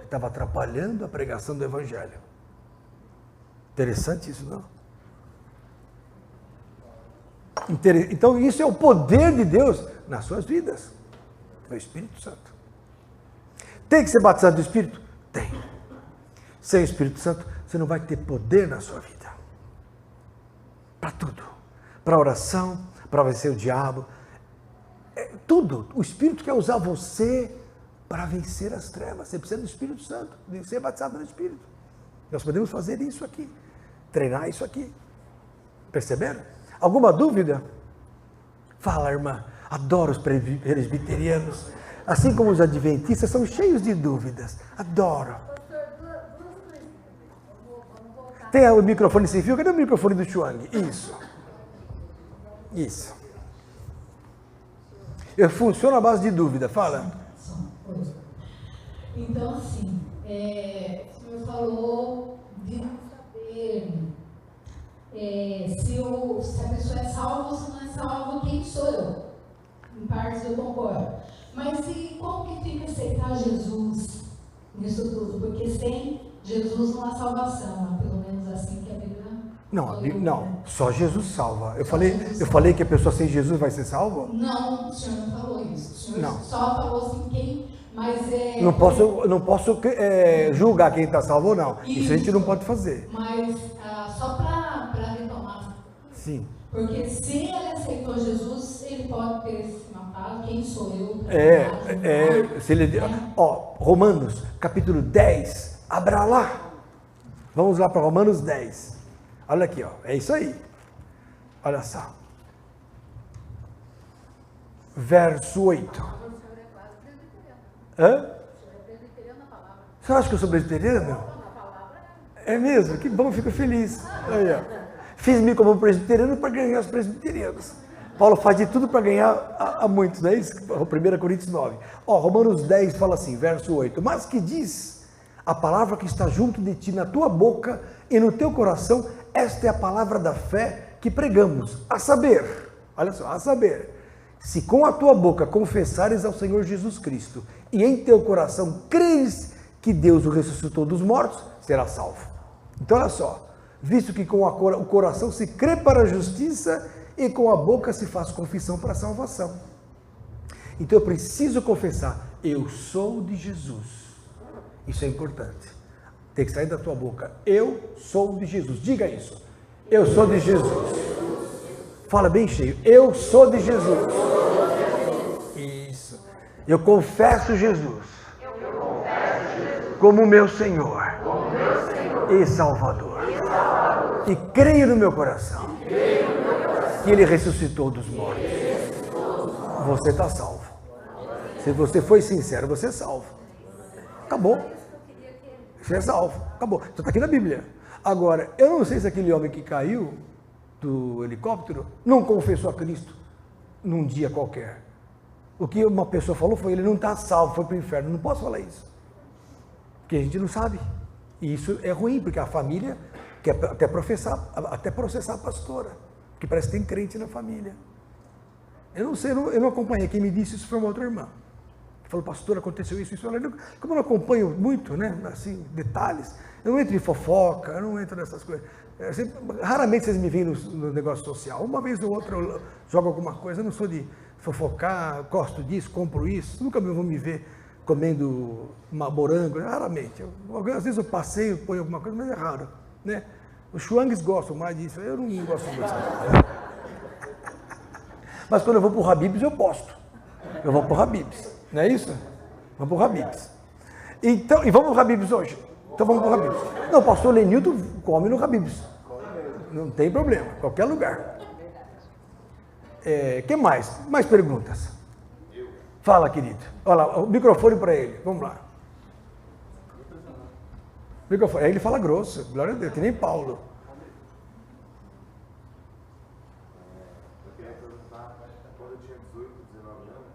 Estava atrapalhando a pregação do Evangelho. Interessante isso, não? Então isso é o poder de Deus nas suas vidas. É o Espírito Santo. Tem que ser batizado do Espírito? Tem. Sem o Espírito Santo, você não vai ter poder na sua vida. Para tudo. Para oração, para vencer o diabo. Tudo. O Espírito quer usar você para vencer as trevas. Você precisa do Espírito Santo, de ser batizado no Espírito. Nós podemos fazer isso aqui. Treinar isso aqui. Perceberam? Alguma dúvida? Fala, irmã. Adoro os presbiterianos. Assim como os adventistas são cheios de dúvidas. Adoro. Tem o microfone sem fio? Cadê o microfone do Chuang? Isso. Eu funciono à base de dúvida. Fala.
Então, assim, o senhor falou de não saber se a pessoa é salva ou se não é salva, quem sou eu? Em partes eu concordo. Mas e como que fica aceitar Jesus nisso tudo? Porque sem Jesus não há salvação, pelo menos assim que a Bíblia...
Não, só Jesus salva. Eu falei que a pessoa sem Jesus vai ser salva?
Não, o senhor não falou isso. O senhor
não.
Só falou assim quem... Mas
Não posso julgar quem está salvo ou não. Isso a gente não pode fazer.
Mas só para retomar.
Sim.
Porque se ele aceitou Jesus, ele pode ter se matado. Quem sou eu?
Romanos, capítulo 10. Abra lá. Vamos lá para Romanos 10. Olha aqui, é isso aí. Olha só. Verso 8. Hã? Você acha que eu sou presbiteriano? É mesmo? Que bom, fico feliz. Aí, fiz-me como presbiteriano para ganhar os presbiterianos. Paulo faz de tudo para ganhar a muitos, não é isso? 1 Coríntios 9. Romanos 10 fala assim, verso 8. Mas que diz, a palavra que está junto de ti, na tua boca e no teu coração, esta é a palavra da fé que pregamos. A saber, olha só, a saber, se com a tua boca confessares ao Senhor Jesus Cristo e em teu coração creres que Deus o ressuscitou dos mortos, será salvo. Então olha só, visto que com o coração se crê para a justiça e com a boca se faz confissão para a salvação. Então eu preciso confessar, eu sou de Jesus. Isso é importante. Tem que sair da tua boca, eu sou de Jesus. Diga isso, eu sou de Jesus. Fala bem cheio, eu sou de Jesus. Isso. Eu confesso Jesus como meu Senhor e Salvador. E creio no meu coração que Ele ressuscitou dos mortos. Você está salvo. Se você foi sincero, você é salvo. Acabou. Você é salvo. Acabou. Então está aqui na Bíblia. Agora, eu não sei se aquele homem que caiu do helicóptero não confessou a Cristo num dia qualquer. O que uma pessoa falou foi, ele não está salvo, foi para o inferno. Não posso falar isso. Porque a gente não sabe. E isso é ruim, porque a família quer até processar a pastora. Porque parece que tem crente na família. Eu não sei, eu não acompanhei. Quem me disse isso foi uma outra irmã. Falou, pastor, aconteceu isso. Como eu não acompanho muito, né, assim, detalhes, eu não entro em fofoca, eu não entro nessas coisas. Assim, raramente vocês me veem no negócio social. Uma vez ou outra eu jogo alguma coisa, eu não sou de fofocar, gosto disso, compro isso. Nunca vão me ver comendo morango, raramente. Às vezes eu passeio, ponho alguma coisa, mas é raro, né? Os chuangues gostam mais disso, eu não gosto muito disso. Mas quando eu vou para o Habib's, eu posto. Eu vou para o Habib's, não é isso? Vamos para o Habib's. Então, e vamos para o Habib's hoje? Então vamos para o Habib's. Não, o pastor Lenilton come no Habib's. Não tem problema, qualquer lugar. Que mais? Mais perguntas? Fala, querido. Olha lá, o microfone para ele. Vamos lá. Microfone. Aí ele fala grosso, glória a Deus, que nem Paulo.
Eu queria perguntar, quando eu tinha 18, 19 anos.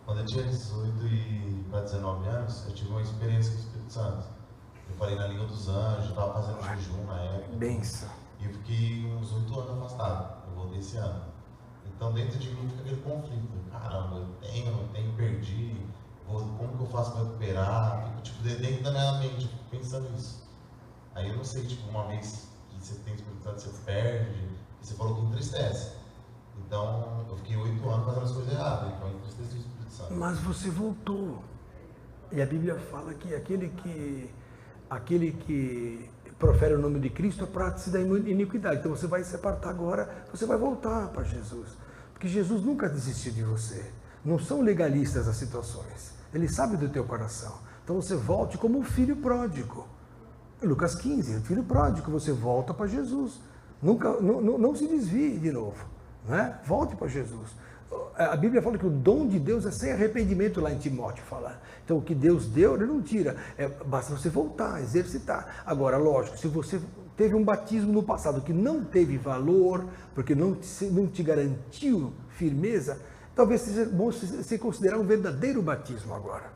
Quando eu tinha 18 e para 19 anos, eu tive uma experiência com o Espírito Santo. Eu parei na língua dos anjos, estava fazendo jejum na época.
Benção.
E eu fiquei uns 8 anos afastado. Eu voltei esse ano. Então dentro de mim fica aquele conflito. Caramba, eu tenho, perdi. Como que eu faço para recuperar? Fico tipo, dentro da minha mente, eu fico pensando nisso. Aí eu não sei, tipo, uma vez que você tem Espírito Santo, você perde. E você falou que entristece. Então eu fiquei 8 anos fazendo as coisas erradas. Então eu entristeci o Espírito Santo.
Mas você voltou. E a Bíblia fala que aquele que profere o nome de Cristo é prática da iniquidade. Então você vai se apartar agora, você vai voltar para Jesus. Porque Jesus nunca desistiu de você. Não são legalistas as situações. Ele sabe do teu coração. Então você volte como um filho pródigo. Lucas 15, filho pródigo, você volta para Jesus. Não se desvie de novo. Né? Volte para Jesus. A Bíblia fala que o dom de Deus é sem arrependimento, lá em Timóteo fala. Então o que Deus deu, ele não tira. Basta você voltar, exercitar. Agora, lógico, se você teve um batismo no passado que não teve valor, porque não te garantiu firmeza, talvez seja bom você considerar um verdadeiro batismo agora.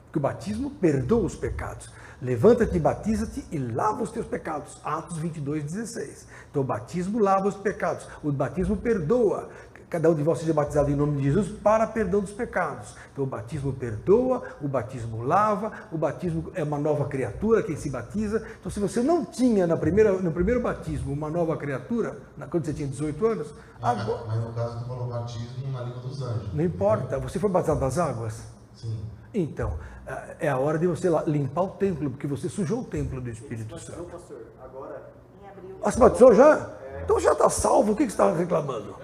Porque o batismo perdoa os pecados. Levanta-te, batiza-te e lava os teus pecados. Atos 22:16. Então o batismo lava os pecados. O batismo perdoa. Cada um de vós seja batizado em nome de Jesus para perdão dos pecados. Então o batismo perdoa, o batismo lava, o batismo é uma nova criatura, quem se batiza. Então se você não tinha no primeiro batismo uma nova criatura, quando você tinha 18 anos...
Agora... Mas no caso tu falou batismo na língua dos anjos.
Não importa, você foi batizado das águas?
Sim.
Então, é a hora de você limpar o templo, porque você sujou o templo do Espírito Santo.
Pastor, agora em abril.
Ah, você batizou já? Então já está salvo, o que você está reclamando?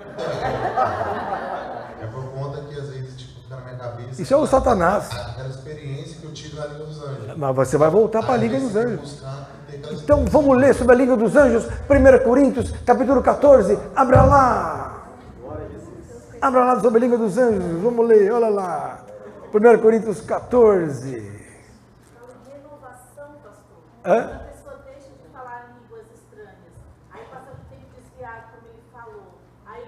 É por conta que às vezes tipo, fica na minha cabeça.
Isso é o Satanás.
Aquela experiência que eu tive na língua dos anjos.
Mas você vai voltar para a Língua dos
Aí,
Anjos. Então vamos ler sobre a Língua dos Anjos, 1 Coríntios, capítulo 14. Abra lá. Abra lá sobre a Língua dos Anjos. Vamos ler, olha lá. 1 Coríntios 14.
Renovação, pastor.
Hã?
A pessoa deixa de falar línguas estranhas. Aí passa o tempo desviado, como ele falou. Aí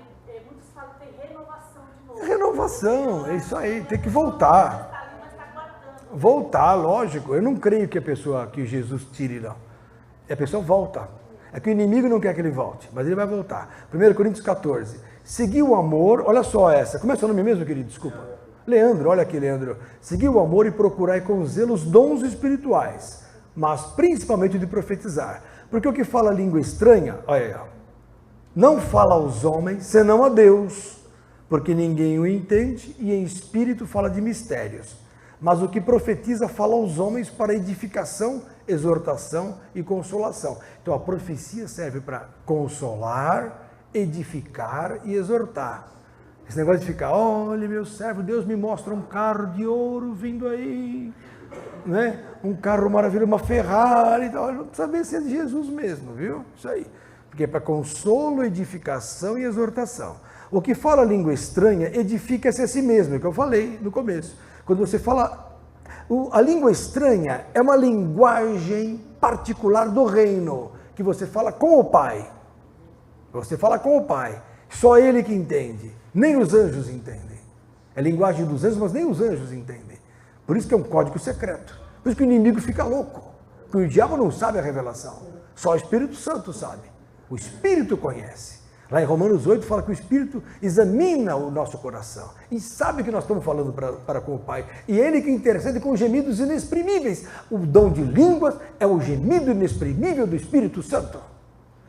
muitos falam que tem renovação de novo.
Renovação, é isso aí, tem que voltar.
Está ali, mas está guardando.
Voltar, lógico. Eu não creio que Jesus tire, não. A pessoa volta. É que o inimigo não quer que ele volte, mas ele vai voltar. 1 Coríntios 14. Seguir o amor, olha só essa. Como é seu nome mesmo, querido? Desculpa. Leandro, olha aqui, Leandro. Seguir o amor e procurai com zelo os dons espirituais, mas principalmente de profetizar. Porque o que fala língua estranha, olha aí, ó, não fala aos homens, senão a Deus, porque ninguém o entende, e em espírito fala de mistérios. Mas o que profetiza fala aos homens para edificação, exortação e consolação. Então a profecia serve para consolar, edificar e exortar. Esse negócio de ficar, olha meu servo, Deus me mostra um carro de ouro vindo aí, né? Um carro maravilhoso, uma Ferrari, não precisa ver se é de Jesus mesmo, viu? Isso aí. porque é para consolo, edificação e exortação. O que fala língua estranha edifica-se a si mesmo, é o que eu falei no começo. Quando você fala, a língua estranha é uma linguagem particular do reino, que você fala com o Pai. Você fala com o Pai, só Ele que entende, nem os anjos entendem. É a linguagem dos anjos, mas nem os anjos entendem. Por isso que é um código secreto. Por isso que o inimigo fica louco, porque o diabo não sabe a revelação, só o Espírito Santo sabe. O Espírito conhece. Lá em Romanos 8 fala que o Espírito examina o nosso coração e sabe que nós estamos falando para com o Pai. E Ele que intercede com gemidos inexprimíveis. O dom de línguas é o gemido inexprimível do Espírito Santo,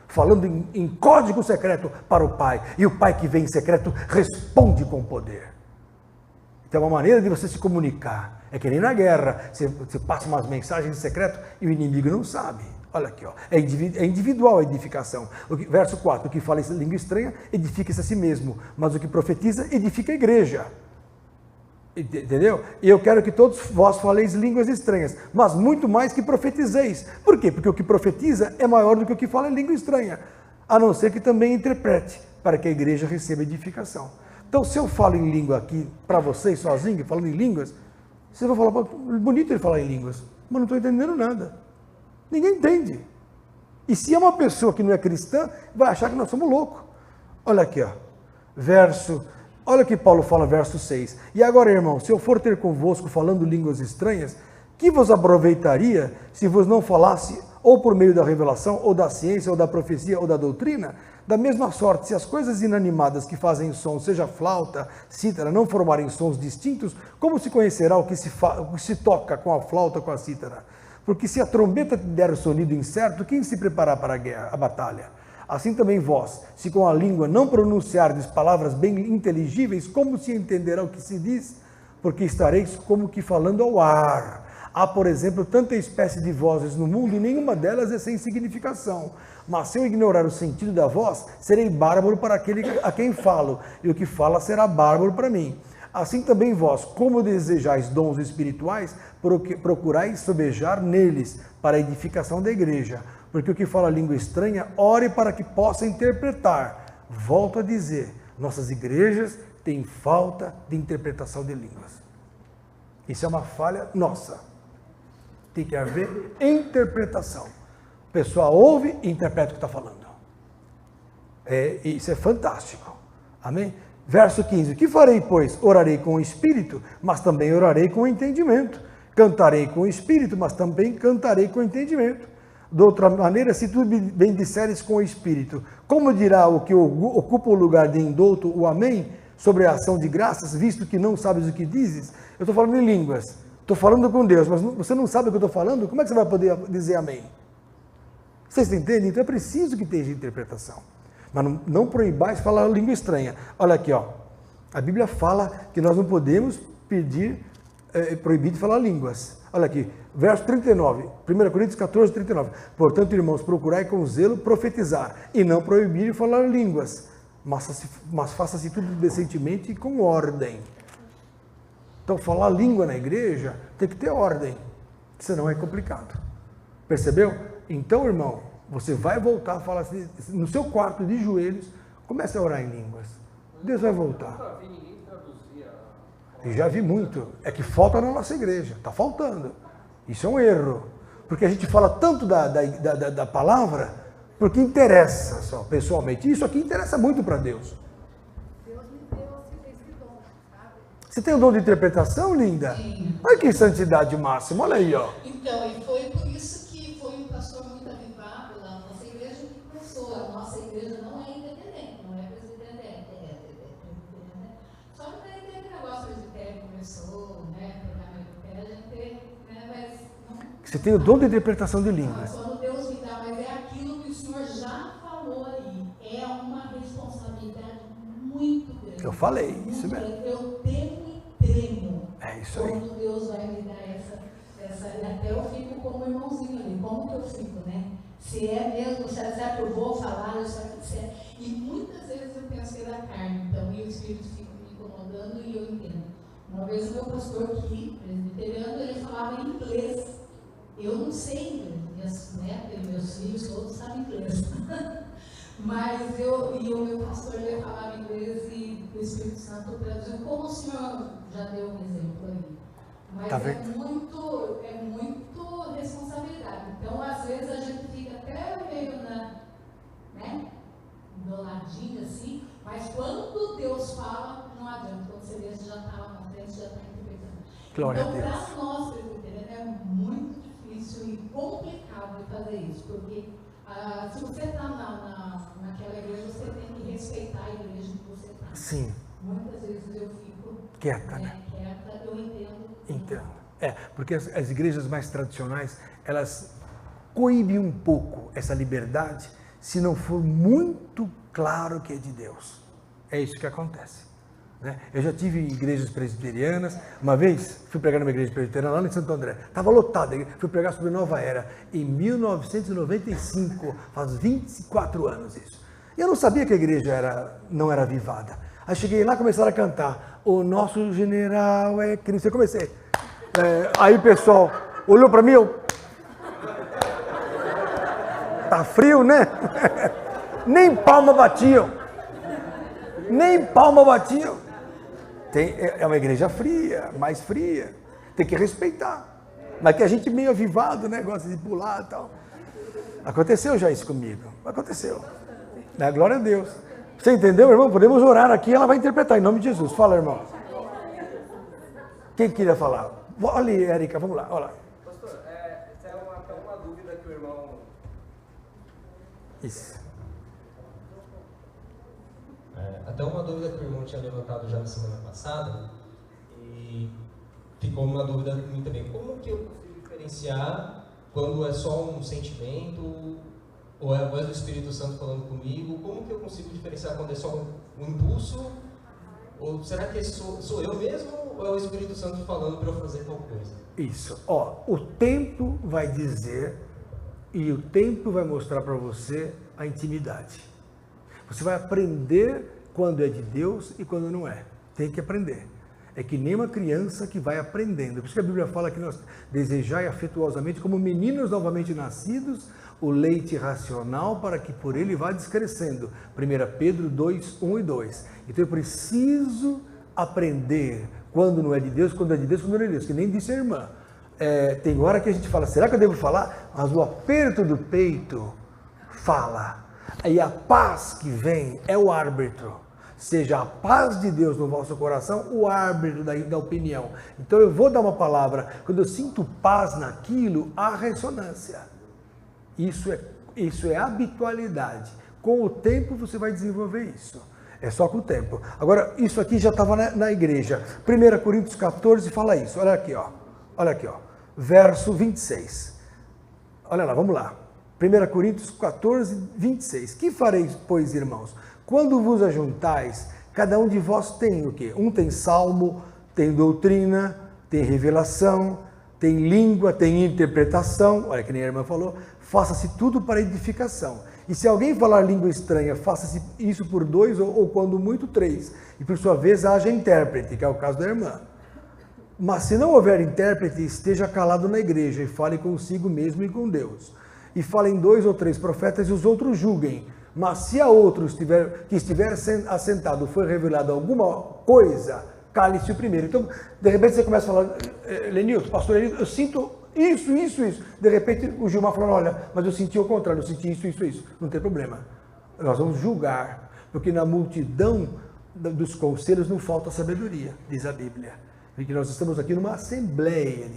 falando em código secreto para o Pai. E o Pai que vem em secreto responde com poder. Então é uma maneira de você se comunicar. É que nem na guerra, você passa umas mensagens em secreto e o inimigo não sabe. Olha aqui, ó. É individual a edificação. Verso 4, o que fala em língua estranha, edifica-se a si mesmo, mas o que profetiza, edifica a igreja. Entendeu? E eu quero que todos vós faleis línguas estranhas, mas muito mais que profetizeis. Por quê? Porque o que profetiza é maior do que o que fala em língua estranha, a não ser que também interprete, para que a igreja receba edificação. Então, se eu falo em língua aqui, para vocês sozinho, falando em línguas, vocês vão falar, bonito ele falar em línguas, mas não estou entendendo nada. Ninguém entende. E se é uma pessoa que não é cristã, vai achar que nós somos loucos. Olha aqui, ó. Olha o que Paulo fala, verso 6. E agora, irmão, se eu for ter convosco falando línguas estranhas, que vos aproveitaria se vos não falasse ou por meio da revelação, ou da ciência, ou da profecia, ou da doutrina? Da mesma sorte, se as coisas inanimadas que fazem som, seja flauta, cítara, não formarem sons distintos, como se conhecerá o que se toca com a flauta, com a cítara? Porque se a trombeta der o sonido incerto, quem se preparar para a guerra, a batalha? Assim também vós, se com a língua não pronunciardes palavras bem inteligíveis, como se entenderá o que se diz? Porque estareis como que falando ao ar. Há, por exemplo, tanta espécie de vozes no mundo e nenhuma delas é sem significação. Mas se eu ignorar o sentido da voz, serei bárbaro para aquele a quem falo, e o que fala será bárbaro para mim. Assim também vós, como desejais dons espirituais, procurais sobejar neles, para a edificação da igreja. Porque o que fala língua estranha, ore para que possa interpretar. Volto a dizer, nossas igrejas têm falta de interpretação de línguas. Isso é uma falha nossa. Tem que haver interpretação. O pessoal ouve e interpreta o que está falando. Isso é fantástico. Amém? Verso 15, o que farei, pois? Orarei com o Espírito, mas também orarei com o entendimento. Cantarei com o Espírito, mas também cantarei com o entendimento. De outra maneira, se tu bem disseres com o Espírito, como dirá o que ocupa o lugar de indouto, o Amém, sobre a ação de graças, visto que não sabes o que dizes? Eu estou falando em línguas, estou falando com Deus, mas você não sabe o que eu estou falando? Como é que você vai poder dizer Amém? Vocês entendem? Então é preciso que tenha interpretação. Mas não proibais falar língua estranha. Olha aqui, ó. A Bíblia fala que nós não podemos proibir de falar línguas. Olha aqui, verso 39, 1 Coríntios 14, 39. Portanto, irmãos, procurai com zelo profetizar, e não proibir de falar línguas, mas faça-se tudo decentemente e com ordem. Então, falar língua na igreja tem que ter ordem, senão é complicado. Percebeu? Então, irmão, você vai voltar a falar assim, no seu quarto de joelhos, comece a orar em línguas. Deus vai voltar. Eu já vi muito. É que falta na nossa igreja. Está faltando. Isso é um erro. Porque a gente fala tanto da palavra, porque interessa só, pessoalmente. Isso aqui interessa muito para Deus.
Deus me deu esse dom, sabe?
Você tem o dom de interpretação, linda?
Sim.
Olha que santidade máxima. Olha aí, ó.
Então, e foi por isso que foi um pastor muito avivado lá na nossa igreja que começou. A nossa igreja não é independente, não é presbiteriana, só que daí teve negócio presbiteriano que começou, né, pegar meu pé, a gente, né, mas não.
Você tem o dom de interpretação de línguas.
Quando Deus me dá, mas é aquilo que o Senhor já falou aí, é uma responsabilidade muito grande.
Eu falei, isso mesmo.
Eu temo e tremo.
É isso aí.
Quando Deus vai me dar essa, e até eu fico como irmãozinho ali, como que eu fico, né? Se é mesmo, será que eu vou falar, e muitas vezes eu penso que é da carne, então, e o Espírito fica me incomodando e eu entendo. Uma vez o meu pastor aqui, presbiteriano, ele falava em inglês. Eu não sei inglês, minhas netas e meus filhos todos sabem inglês. Mas o meu pastor ele falava inglês e o Espírito Santo traduziu, como o senhor já deu um exemplo aí. Mas
Tá
é muito responsabilidade. Então, às vezes, a gente fica até meio enroladinho assim, mas quando Deus fala, não adianta. Quando você vê, você já está lá na frente, já está interpretando.
Glória
então,
a Deus.
para nós, presbiterianos, é muito difícil e complicado de fazer isso, porque se você está naquela igreja, você tem que respeitar a igreja que você está.
Sim.
Muitas vezes eu fico
Quieta, né?
Quieta, eu entendo.
Entendo. Porque as igrejas mais tradicionais, elas coíbem um pouco essa liberdade se não for muito claro que é de Deus. É isso que acontece. Né? Eu já tive igrejas presbiterianas. Uma vez fui pregar numa igreja presbiteriana lá em Santo André. Estava lotada. Fui pregar sobre Nova Era em 1995, faz 24 anos isso. E eu não sabia que a igreja não era avivada. Aí cheguei lá e começaram a cantar O Nosso General é Cristo. Eu comecei. Aí o pessoal olhou para mim, tá frio, né? Nem palma batiam. Nem palma batiam. É uma igreja fria, mais fria. Tem que respeitar. Mas que a gente meio avivado, né? Gosta de pular e tal. Aconteceu já isso comigo. Aconteceu. Glória a Deus. Você entendeu, irmão? Podemos orar aqui, ela vai interpretar em nome de Jesus. Fala, irmão. Quem queria falar? Olha ali, Érica, vamos lá. Olha lá.
Pastor, essa é até uma dúvida que o irmão...
Isso.
Até uma dúvida que o irmão tinha levantado já na semana passada, e ficou uma dúvida muito também. Como que eu consigo diferenciar quando é só um sentimento, ou é a voz do Espírito Santo falando comigo? Como que eu consigo diferenciar quando é só um impulso? Ou será que sou eu mesmo, ou é o Espírito Santo falando para eu fazer tal coisa?
Isso. O tempo vai dizer, e o tempo vai mostrar para você a intimidade. Você vai aprender quando é de Deus e quando não é. Tem que aprender. É que nem uma criança que vai aprendendo. Por isso que a Bíblia fala que nós desejai afetuosamente, como meninos novamente nascidos, o leite racional para que por ele vá descrescendo. 1 Pedro 2, 1 e 2. Então eu preciso aprender quando não é de Deus, quando é de Deus, quando não é de Deus. Que nem disse a irmã. Tem hora que a gente fala, será que eu devo falar? Mas o aperto do peito fala. E a paz que vem é o árbitro. Seja a paz de Deus no vosso coração, o árbitro da opinião. Então eu vou dar uma palavra. Quando eu sinto paz naquilo, há ressonância. Isso é habitualidade. Com o tempo você vai desenvolver isso. É só com o tempo. Agora, isso aqui já estava na igreja. 1 Coríntios 14 fala isso. Olha aqui, ó. Olha aqui, ó. Verso 26. Olha lá, vamos lá. 1 Coríntios 14, 26. Que fareis, pois, irmãos? Quando vos ajuntais, cada um de vós tem o quê? Um tem salmo, tem doutrina, tem revelação, tem língua, tem interpretação. Olha que nem a irmã falou. Faça-se tudo para edificação. E se alguém falar língua estranha, faça-se isso por 2 ou quando muito 3. E por sua vez haja intérprete, que é o caso da irmã. Mas se não houver intérprete, esteja calado na igreja e fale consigo mesmo e com Deus. E falem 2 ou 3 profetas e os outros julguem. Mas se a outro que estiver assentado for revelado alguma coisa, cale-se o primeiro. Então, de repente você começa a falar, Lenilton, pastor Lenilton, eu sinto isso. De repente o Gilmar falando, olha, mas eu senti o contrário, eu senti isso. Não tem problema. Nós vamos julgar, porque na multidão dos conselhos não falta sabedoria, diz a Bíblia. Porque nós estamos aqui numa assembleia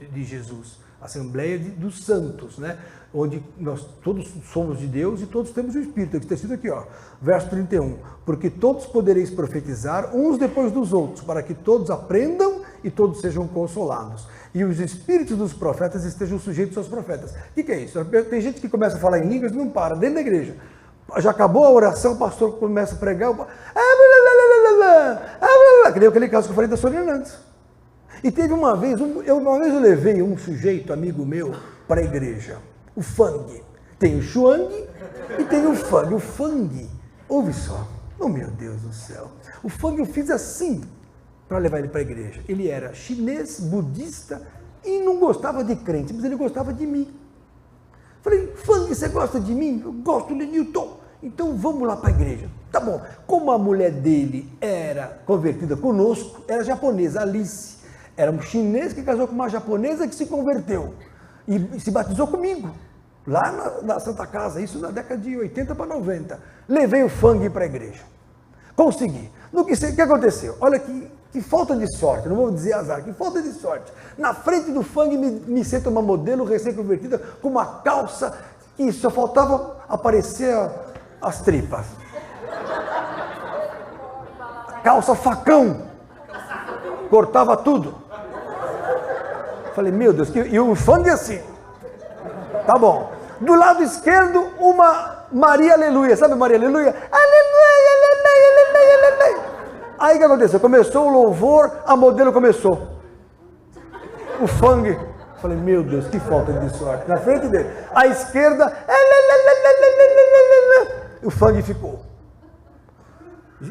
de Jesus, assembleia dos santos, né? Onde nós todos somos de Deus e todos temos o Espírito. Está escrito aqui, ó, verso 31. Porque todos podereis profetizar uns depois dos outros, para que todos aprendam e todos sejam consolados. E os espíritos dos profetas estejam sujeitos aos profetas. O que é isso? Tem gente que começa a falar em línguas e não para, dentro da igreja. Já acabou a oração, o pastor começa a pregar, que nem aquele caso que eu falei da Sônia Hernandes. E teve uma vez eu levei um sujeito, amigo meu, para a igreja. O Fang. Tem o Xuang e tem o Fang. O Fang, ouve só, oh meu Deus do céu. O Fang eu fiz assim, para levar ele para a igreja. Ele era chinês, budista e não gostava de crente, mas ele gostava de mim. Falei, Fang, você gosta de mim? Eu gosto de Newton. Então vamos lá para a igreja. Tá bom. Como a mulher dele era convertida conosco, era japonesa, Alice. Era um chinês que casou com uma japonesa que se converteu. E se batizou comigo. Lá na Santa Casa, isso na década de 80 para 90. Levei o Fang para a igreja. Consegui. O que aconteceu? Olha que falta de sorte, não vou dizer azar, que falta de sorte. Na frente do Fang me senta uma modelo recém-convertida com uma calça que só faltava aparecer as tripas. Calça facão. Cortava tudo. Falei, meu Deus, e o Fang assim. Tá bom. Do lado esquerdo, uma Maria Aleluia. Sabe Maria Aleluia? Aleluia, aleluia, aleluia, aleluia. Aí o que aconteceu? Começou o louvor, a modelo começou. O Fang. Falei, meu Deus, que falta de sorte. Na frente dele. À esquerda, o Fang ficou.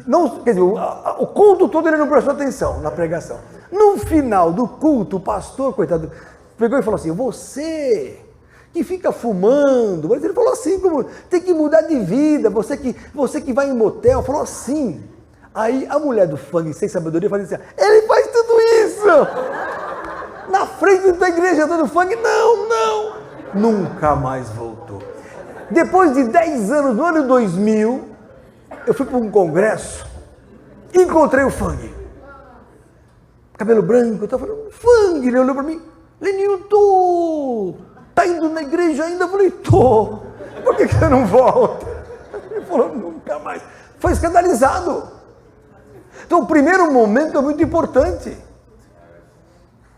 Não, quer dizer, o culto todo ele não prestou atenção na pregação. No final do culto, o pastor, coitado, pegou e falou assim, você que fica fumando, mas ele falou assim, como tem que mudar de vida, você que vai em motel, falou assim. Aí a mulher do Fang, sem sabedoria, fazia assim, ele faz tudo isso! Na frente da igreja do Fang, não! Nunca mais voltou. Depois de 10 anos, no ano 2000, eu fui para um congresso, encontrei o Fang. Cabelo branco, eu estava falando, Fang, ele olhou para mim, Lenilton, tá indo na igreja ainda? Eu falei, tô. Por que você não volta? Ele falou, nunca mais. Foi escandalizado. Então o primeiro momento é muito importante.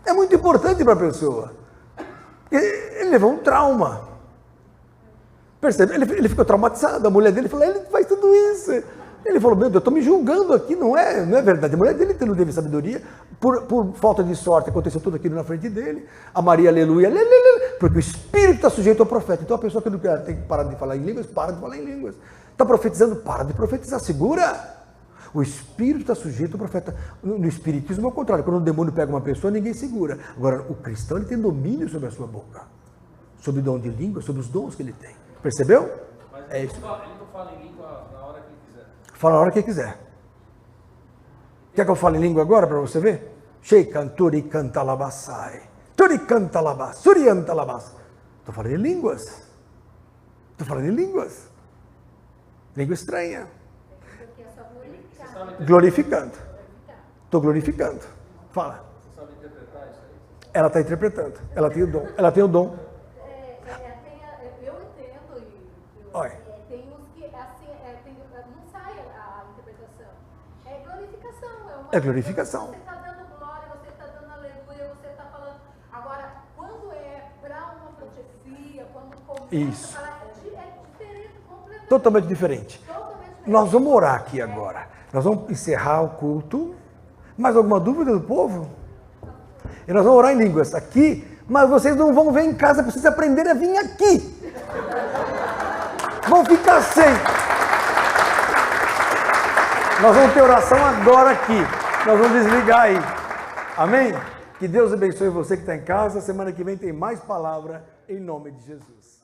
É muito importante para a pessoa. Ele levou um trauma. Percebe? Ele ficou traumatizado. A mulher dele falou, ele faz tudo isso. Ele falou, meu Deus, eu estou me julgando aqui, não é verdade. A mulher dele não teve sabedoria, por falta de sorte, aconteceu tudo aquilo na frente dele. A Maria, aleluia, porque o Espírito está sujeito ao profeta. Então a pessoa que não quer, tem que parar de falar em línguas, para de falar em línguas. Está profetizando, para de profetizar, segura. O Espírito está sujeito ao profeta. No Espiritismo é o contrário, quando o demônio pega uma pessoa, ninguém segura. Agora, o cristão ele tem domínio sobre a sua boca, sobre o dom de língua, sobre os dons que ele tem. Percebeu?
Mas
é isso.
Ele não fala em língua na hora que quiser.
Fala a hora que quiser. Quer que eu fale em língua agora para você ver? Sheikanturi cantalabasai. Turi cantalabas. Suriantalabas. Estou falando em línguas. Língua estranha. Glorificando. Estou glorificando. Fala.
Você sabe interpretar isso aí?
Ela está interpretando. Ela tem o dom. Eu entendo. Olha.
Tem uns que assim, não sai a interpretação. É glorificação.
É glorificação.
Você está dando glória, você está dando aleluia, você está falando. Agora, quando é para uma profecia, quando começa
Isso.
a falar, é diferente, completamente.
Totalmente diferente.
Totalmente diferente.
Nós vamos orar aqui agora. Nós vamos encerrar o culto. Mais alguma dúvida do povo? E nós vamos orar em línguas aqui, mas vocês não vão ver em casa, precisam aprender a vir aqui. Vão ficar sem. Nós vamos ter oração agora aqui. Nós vamos desligar aí. Amém? Que Deus abençoe você que está em casa. Semana que vem tem mais palavra em nome de Jesus.